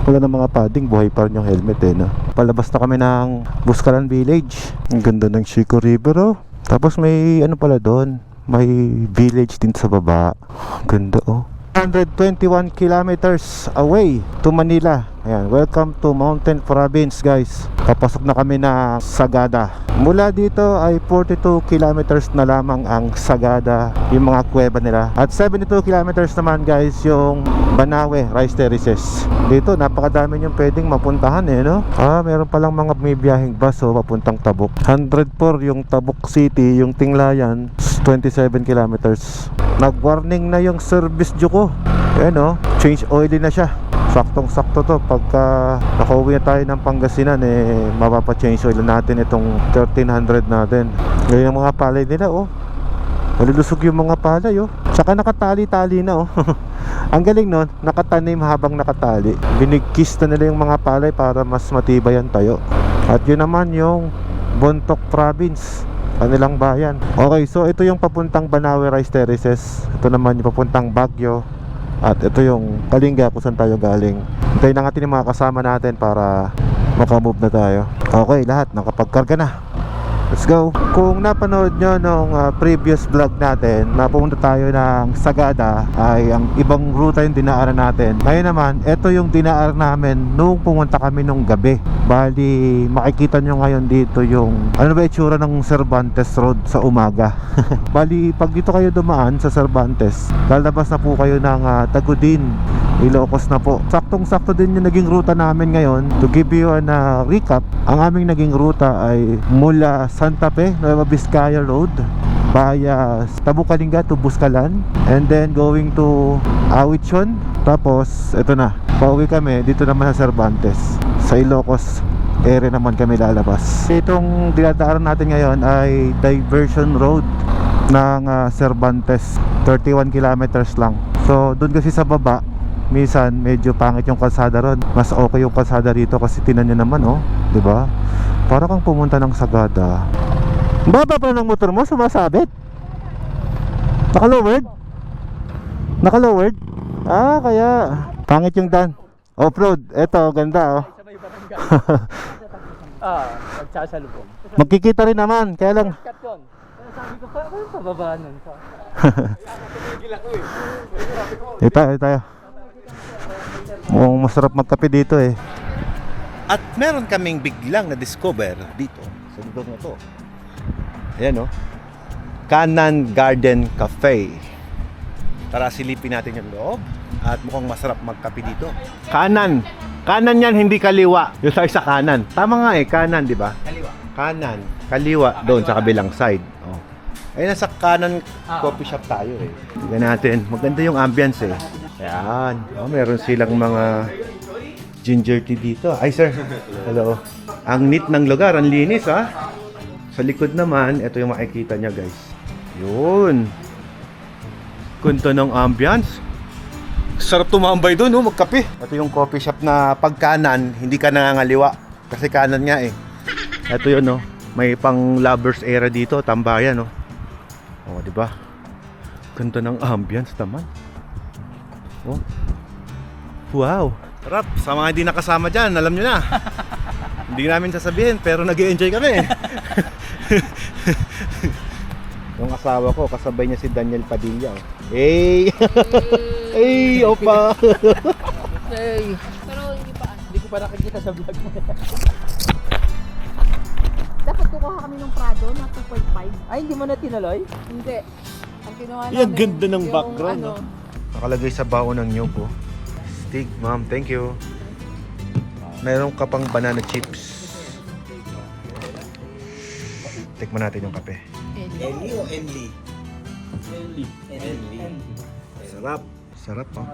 Wala na mga padding, buhay pa rin yung helmet eh, no? Palabas na kami ng Buscalan Village. Ang ganda ng Chico River, oh. Tapos may ano pala doon, may village din sa baba. Ganda, oh. 121 kilometers away to Manila. Ayan, welcome to Mountain Province, guys. Papasok na kami na Sagada. Mula dito ay 42 kilometers na lamang ang Sagada, yung mga kuweba nila. At 72 kilometers naman, guys, yung Banawe Rice Terraces. Dito napakadami yung pwedeng mapuntahan eh, no? Meron palang mga may biyaheng bus, oh, papuntang Tabuk. 104 yung Tabuk City, yung Tinglayan 27 kilometers. Nag-warning na yung service ko. Ayan, oh, change oil na siya. Saktong sakto to. Pagka nakauwi na tayo ng Pangasinan, mapapa-change oil natin itong 1300 natin. Ngayon yung mga palay nila, oh, malulusog yung mga palay, oh. Tsaka nakatali-tali na, oh. Ang galing nun, nakatanim habang nakatali. Binigkis na nila yung mga palay para mas matibay ang tayo. At yun naman yung Bontok Province, kanilang bayan. Okay, so ito yung papuntang Banawe Rice Terraces. Ito naman yung papuntang Baguio. At ito yung Kalinga kung saan tayo galing. Hintayin na natin yung mga kasama natin para makamove na tayo. Okay, lahat nakapagkarga na. Let's go. Kung napanood nyo nung previous vlog natin na pumunta tayo ng Sagada, ay ang ibang ruta yung dinaaran natin. Ngayon naman, ito yung dinaaran namin nung pumunta kami nung gabi. Bali, makikita nyo ngayon dito yung ano ba itsura ng Cervantes Road sa umaga. Bali, pag dito kayo dumaan sa Cervantes, lalabas na po kayo ng Tagudin, Ilocos na po. Saktong-sakto din yung naging ruta namin ngayon. To give you a recap, ang aming naging ruta ay mula Santa Fe, Nueva Vizcaya Road via Tabuk Kalinga to Buscalan, and then going to Awichon. Tapos ito na, pauwi kami dito naman sa Cervantes. Sa Ilocos area naman kami lalabas. Itong dinadaanan natin ngayon ay diversion road ng Cervantes, 31 kilometers lang. So doon kasi sa baba minsan medyo pangit yung kalsada ron. Mas okay yung kalsada rito kasi tinan nyo naman, oh, di ba? Para kang pumunta ng Sagada. Baba pa ng motor mo, sumasabit. Naka-lowered? Naka-lowered? Kaya pangit yung daan. Off-road, eto, ganda, oh. Magsasalubong. Magkikita rin naman, kaya lang Cut yun. Sabi ko, paano pababa nun? tayo. Masarap magkape dito eh. At meron kaming biglang na-discover dito sa lugar na to. Ayan, oh, Kanan Garden Cafe. Tara, silipin natin yung loob. At mukhang masarap magkape dito. Kanan yan, hindi kaliwa. Yung tayo sa kanan. Tama nga eh, kanan, di ba? Kaliwa. Kanan, kaliwa doon sa kabilang side. Oh. Ay, nasa kanan coffee shop tayo eh. Tignan natin. Maganda yung ambience eh. Ayan. Oh, meron silang mga ginger tea dito. Ay, sir. Hello. Ang neat ng lugar. Ang linis, ha? Sa likod naman, ito yung makikita niya, guys. Yun. Kunto ng ambience. Sarap tumambay doon, oh, magkape. Ito yung coffee shop na pag kanan, hindi ka nangangaliwa. Kasi kanan nga eh. Ito yun, oh. May pang lovers area dito, tambayan, oh. Oh, di ba? Ganda ng ambience naman. Oh. Wow. Sarap. Sa mga hindi nakasama dyan, alam nyo na. Hindi namin sasabihin, pero nag-i-enjoy kami. Yung asawa ko, kasabay niya si Daniel Padilla. Oh. Hey! Hey, opa! Hey. Pero hindi pa. Hindi ko pa nakikita sa vlog mo. Dapat kukuha kami ng Prado na 2.5. Ay, hindi mo na tinuloy? Hindi. Ang kinuha namin. Yung ganda ng yung background, no? Nakalagay sa baon ng nyug, oh. Stig, ma'am. Thank you. Meron ka pang banana chips. Tikman natin yung kape. Eli o Enli? Enli. Sarap. Sarap, oh.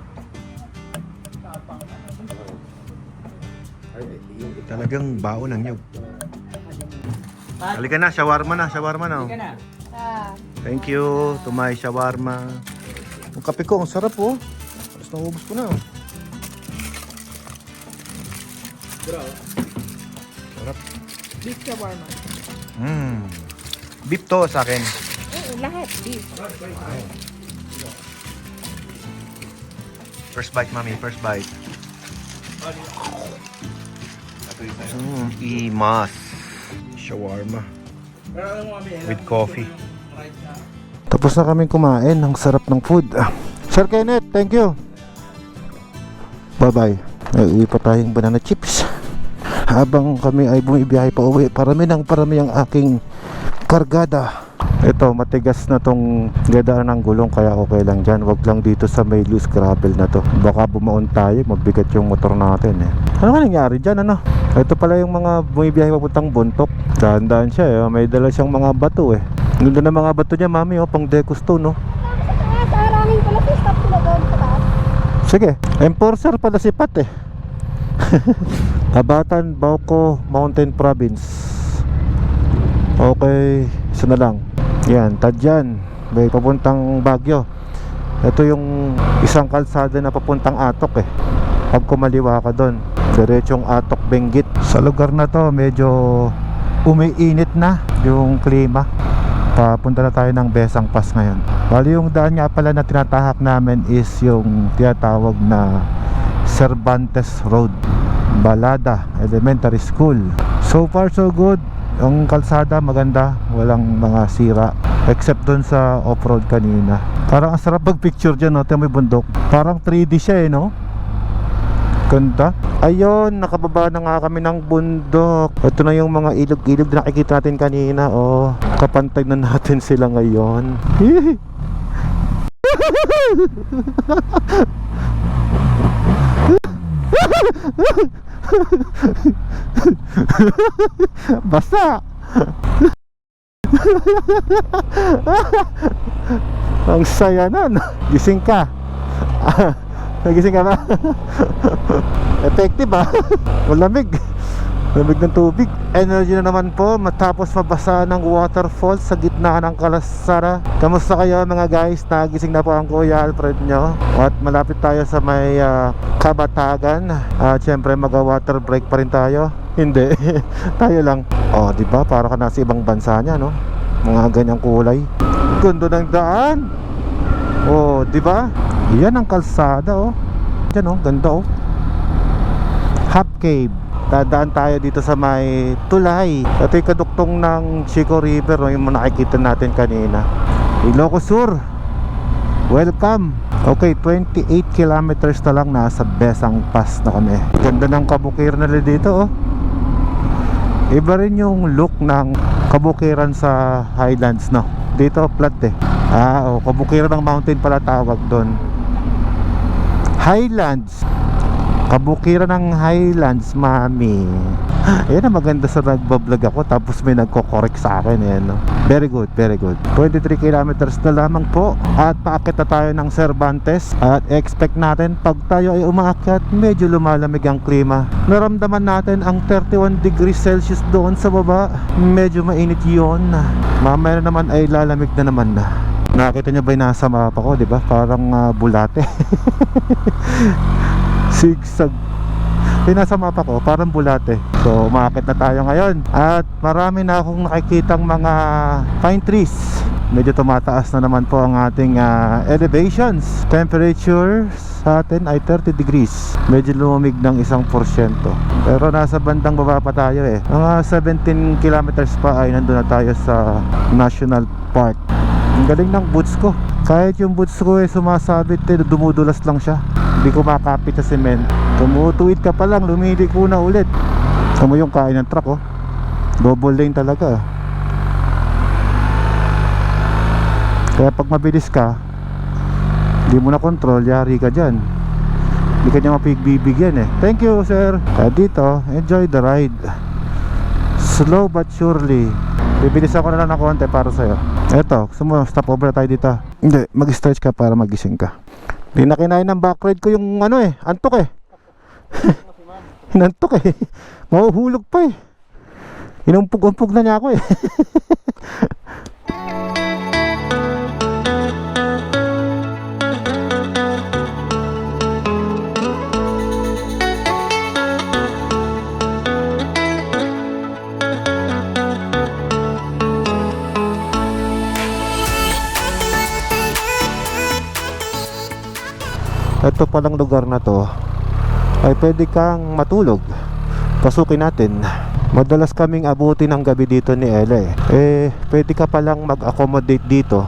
Talagang baon ang nyug. Halika na, shawarma na, shawarma na. Ah. Thank you to my shawarma. Ang kape ko, ang sarap oh. Tapos naubos ko na oh. Sarap. Beef shawarma. Beef to sa akin. Oo, lahat beef. First bite, mami. First bite. Imas. Shawarma. With coffee. Tapos na kaming kumain. Ang sarap ng food. Sir Kenneth, thank you. Bye-bye. Ay, uwi pa tayong banana chips. Habang kami ay bumibiyahe pa uwi, parami ang aking kargada. Ito, matigas na tong gadaan ng gulong, kaya okay lang dyan. Wag lang dito sa may loose gravel na to. Baka bumaon tayo, mabigat yung motor natin eh. Ano ka nangyari dyan, ano? Ito pala yung mga bumibiyahe papuntang Bontok. Dahan-dahan siya eh. May dala siyang mga bato eh. Ganda ng mga bato niya, mami, oh, pang deco stone, oh. Arangin pala si stop sila doon sa taas. Sige, enforcer pala si Pat eh. Habatan, Bauco, Mountain Province. Okay, isa na lang. Yan, Tadyan, may papuntang Baguio. Ito yung isang kalsada na papuntang Atok eh. Pag kumaliwa ka doon, diretsong Atok, Benguet. Sa lugar na to, medyo umiinit na yung klima. Papunta na tayo ng Besang Pass ngayon. Bali yung daan nga pala na tinatahak namin is yung tinatawag na Cervantes Road, Balada Elementary School. So far so good. Ang kalsada maganda, walang mga sira except dun sa off-road kanina. Parang ang sarap mag-picture dyan, no? May bundok. Parang 3D siya eh, no? Ganda. Ayun, nakababa na nga kami ng bundok. Ito na yung mga ilog-ilog na nakikita natin kanina. Oh, kapantay na natin sila ngayon. Basta. Ang saya nun. Gising ka. Nagising ka ba? Effective ah. Malamig. Lamig ng tubig. Energy na naman po matapos mabasa ng waterfall sa gitna ng Kalasara. Kamusta kayo mga guys? Nagising na po ang Kuya Alfred nyo. At malapit tayo sa may Kabatagan. At syempre mag-water break pa rin tayo. Hindi. Tayo lang. Oh, di ba? Para ka nasa ibang bansa niya, no? Mga ganyang kulay. Ganda ng daan. Oh, di ba? Yan ang kalsada, oh. Diyan, oh. Ganda, oh. Half Cave. Dadaan tayo dito sa may tulay. Ito yung kaduktong ng Chico River, no? Yung nakikita natin kanina. Ilocos Sur. Welcome. Okay, 28 kilometers na lang, nasa Besang Pass na kami. Ganda ng kabukir nila dito, oh. Iba rin yung look ng kabukiran sa Highlands, no? Dito flat eh. Oh, kabukiran ng mountain pala tawag doon. Highlands. Kabukiran ng Highlands, mami. Ayan ang maganda sa nagbablog ako, tapos may nagko-correct sa akin eh, no? Very good, very good. 23 kilometers na lamang po. At paakit na tayo ng Cervantes. At expect natin pag tayo ay umaakyat, medyo lumalamig ang klima. Naramdaman natin ang 31 degrees Celsius doon sa baba. Medyo mainit yun. Mamaya na naman ay lalamig na naman na. Nakita nyo ba yung nasa mapa ko, di ba? Parang bulate. Sigsag. Yung nasa mapa ko, parang bulate. So, umakit na tayo ngayon. At marami na akong nakikitang mga pine trees. Medyo tumataas na naman po ang ating elevations. Temperature sa atin ay 30 degrees. Medyo lumamig ng 1%. Pero nasa bandang baba pa tayo eh. Mga 17 kilometers pa ay nandun na tayo sa National Park. Ang galing ng boots ko. Kahit yung boots ko eh sumasabit eh, dumudulas lang siya. Hindi ko makapit sa cement. Tumutuwid ka pa lang, lumiliko na ulit. Tama yung kain ng truck, oh. Double lane talaga. Kaya pag mabilis ka, hindi mo na control, yari ka dyan. Hindi ka niya mapigbibigyan eh. Thank you sir. Kaya dito, enjoy the ride. Slow but surely. Bibilisan ko na lang ng konti para sa'yo. Eto, stop over na tayo dito. Hindi, mag-stretch ka para magising ka. Hindi na kinain ng back ride ko yung ano eh, antok eh. Hinantok eh. Mahuhulog pa eh. Inumpog-umpog na niya ako eh. Ito palang lugar na to ay pwede kang matulog. Pasukin natin. Madalas kaming abutin ng gabi dito ni Ella eh. Pwede ka palang mag-accommodate dito.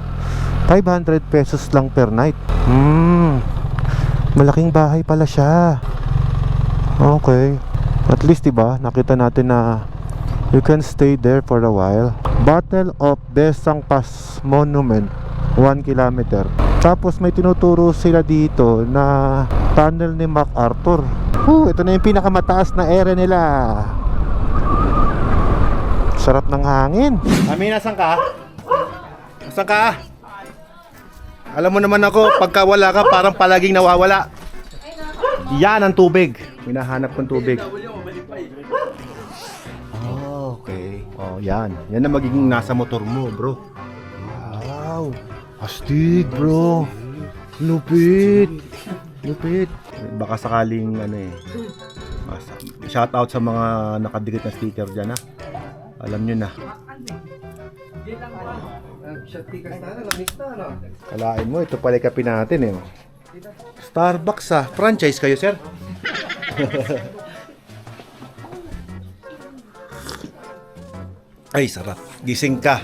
500 pesos lang per night. Malaking bahay pala siya. Okay. At least diba, nakita natin na you can stay there for a while. Battle of Besang Pass Monument, 1 kilometer. Tapos may tinuturo sila dito na tunnel ni MacArthur. Ito na yung pinakamataas na area nila. Sarap ng hangin. Ami, nasan ka? Nasan ka? Alam mo naman ako, pagka wala ka, parang palaging nawawala. Yan ang tubig. Hinahanap kong tubig. Oh, okay. Oh, yan. Yan ang magiging nasa motor mo, bro. Wow. Astig, bro. Lupit. Lupit. Baka sakaling ano eh. Shout out sa mga nakadikit na sticker dyan ha. Alam nyo na. Kalain mo, ito pala kape natin eh. Starbucks ah. Franchise kayo, sir? Ay, sarap. Gising ka.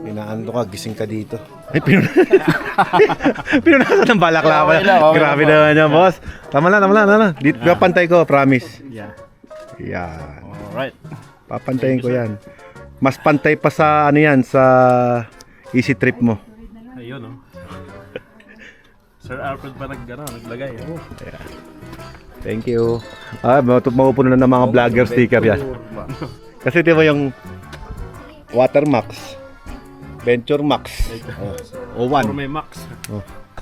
Pinaando ka, gising ka dito. Ay, pinunasan ng balaklava. Grabe naman yan, boss. Tama na. Dito, pantay ko, promise. Yan. Alright. Papantayin ko yan. Mas pantay pa sa ano yan, sa easy trip mo. Ayun, oh. Sir Alfred pa naglagay. Oh. Yeah. Thank you. Mapupuno na ng mga vlogger sticker yan. Kasi di ba yung Watermax, Venture Max, O1. May max.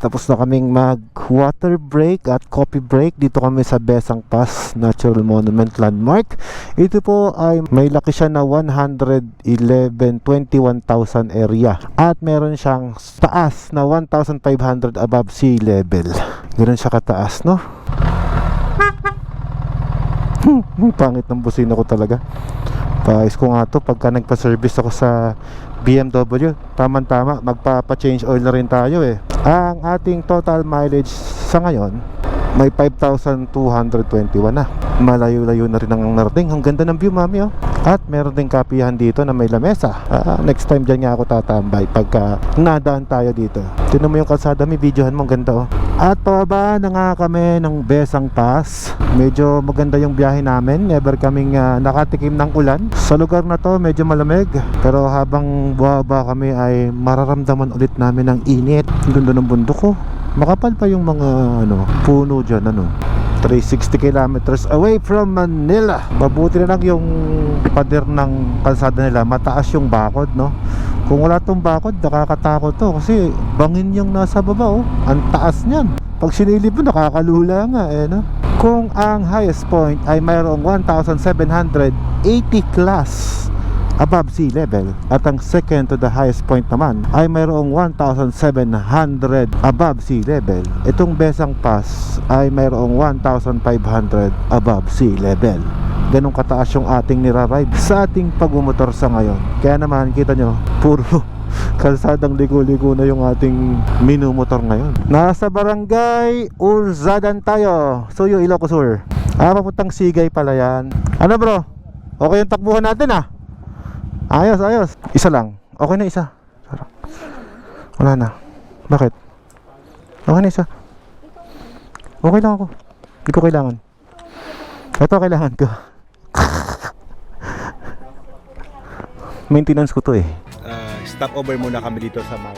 Tapos na kaming mag water break at coffee break. Dito kami sa Besang Pass Natural Monument Landmark. Ito po ay may laki siya na 21,000 area. At meron siyang taas na 1,500 above sea level. Ganun siya kataas, no? Pangit ng busina ko talaga. Paayos ko nga to pagka nagpa-service ako sa BMW. Tama-tama, magpapa-change oil na rin tayo eh. Ang ating total mileage sa ngayon may 5,221 na. Malayo-layo na rin ang narating. Ang ganda ng view, mami, oh. At meron ding kapihan dito na may lamesa. Next time dyan nga ako tatambay pagka nadaan tayo dito. Tignan mo yung kalsada, may videohan mo, ang ganda, oh. At pababa na nga kami ng Besang Pass. Medyo maganda yung biyahe namin. Never kaming nakatikim ng ulan. Sa lugar na to medyo malamig, pero habang buwaba kami ay mararamdaman ulit namin ang init. Ganda ng bundok ko. Makapal pa yung mga puno dyan, 360 kilometers away from Manila. Mabuti na lang yung pader ng kalsada nila, mataas yung bakod, no? Kung wala tong bakod, nakakatakot to kasi bangin yung nasa baba, oh. Ang taas niyan. Pag sinilip mo, nakakalula nga, eh, no? Kung ang highest point ay mayroong 1,780 class above sea level, at ang second to the highest point naman ay mayroong 1,700 above sea level. Itong Besang Pass ay mayroong 1,500 above sea level. Ganong kataas yung ating niraride sa ating pagmumotor sa ngayon. Kaya naman kita nyo, puro kalsadang ligo-ligo na yung ating minumotor ngayon. Nasa barangay Urzadan tayo, Suyo, Ilocos Sur. Papuntang Sigay pala yan. Ano bro? Okay yung takbuhan natin ah. Ayos. Isa lang. Okay na isa. Wala na. Bakit? Okay na isa. Okay lang ako. Hindi ko kailangan. Ito kailangan ko. Maintenance ko to eh. Stop over muna kami dito sa may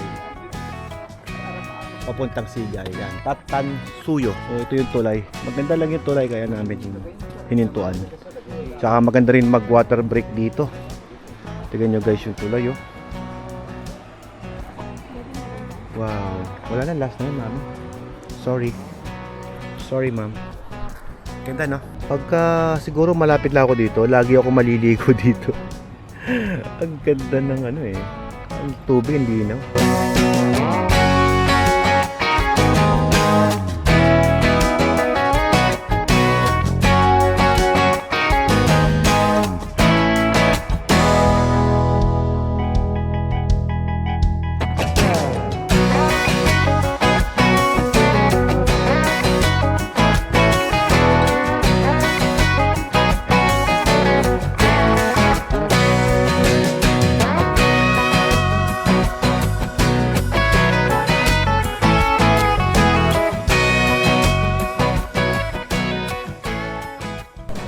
papuntang Sigay. Yan. Tatansuyo. So ito yung tulay. Maganda lang yung tulay kaya namin hinintuan. Tsaka maganda rin mag water break dito. Tignan nyo guys yung tulay, oh. Wow. Wala na, last na yun, ma'am. Sorry, ma'am. Ganda, no? Pagka siguro malapit lang ako dito, lagi ako maliligo dito. Ang ganda ng ano eh. Ang tubig, hindi linaw.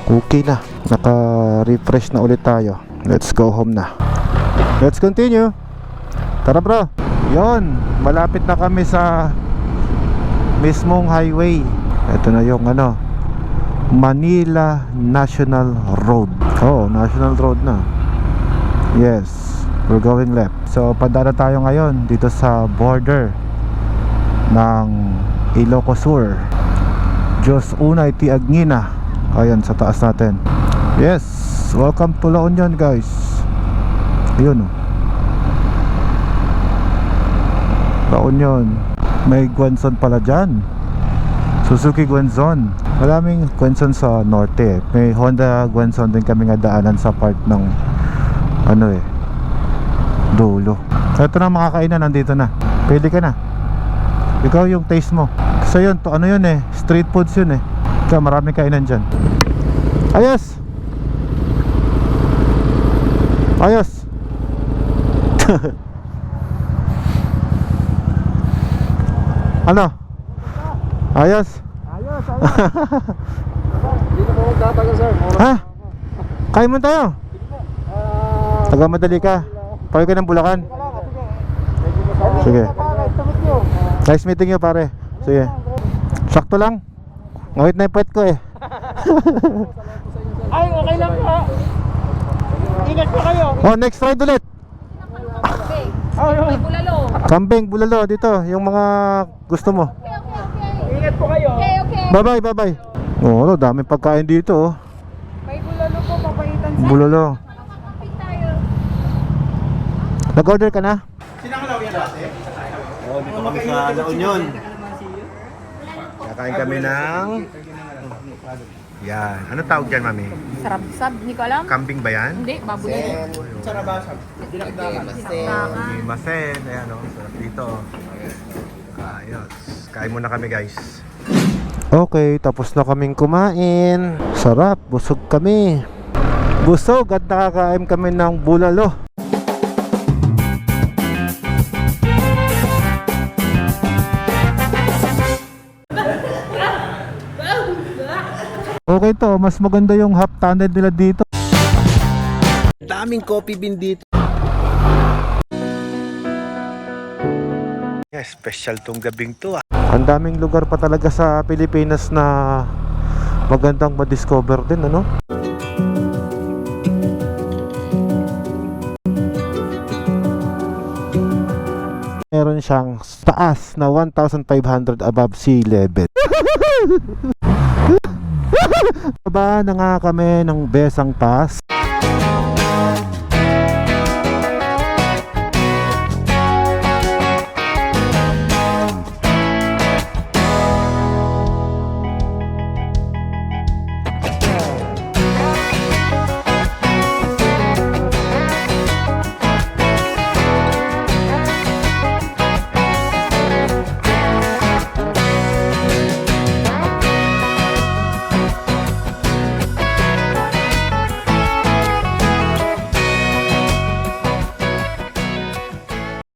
Okay na, naka-refresh na ulit tayo. Let's go home na. Let's continue. Tara bro. Yon, malapit na kami sa mismong highway. Ito na yung ano, Manila National Road. Oh, National Road na. Yes, we're going left. So padala tayo ngayon dito sa border ng Ilocos Sur, Diyos Unay Tiagnina. Ayan, sa taas natin. Yes, welcome to La Union guys. Ayun oh, La Union. May Guenzon pala dyan, Suzuki Guenzon. Maraming Guenzon sa norte. May Honda Guenzon din kami nga daanan sa part ng ano eh, dulo. Ito na mga kainan, nandito na. Pwede ka na. Ikaw yung taste mo. Kasi yun, to, ano yun eh, street foods yun eh. Kaya maraming kainan dyan. Ayos! Ayos! Ano? Ayos? Ayos, ayos. Dito po magtatagal, sir. Ha? Kaya mo tayo? Taga-madali ka? Payo ka ng Bulacan? Sige. Nice meeting you pare. Sige. Sakto lang. Ngawit na yung puwet ko eh. Ay, okay lang po. Ingat po kayo. Oh, next ride ulit. Bulalo. Kambing, bulalo dito. Yung mga gusto mo. Ingat po kayo. Bye bye, bye bye. Oh, ano, daming pagkain dito oh. May bulalo po, papaitan sa... Bulalo. Nag-order ka na? Oh, dito kami sa La Union. Kakain kami ng... Yan. Ano tawag dyan, mami? Sarap-sab, hindi ko alam. Kambing ba yan? Hindi, baboy. Masen. Ayan o. Sarap dito. Ayos. Kain muna kami guys. Okay, tapos na kaming kumain. Sarap, busog kami. Busog at nakakain kami ng bulalo. Okay to, mas maganda yung half tunnel nila dito. Daming coffee bean dito. Yes, special tong gabing to ah. Ang daming lugar pa talaga sa Pilipinas na magandang ma-discover din, ano? Meron siyang taas na 1,500 above sea level. Baba na nga kami ng Besang Pass.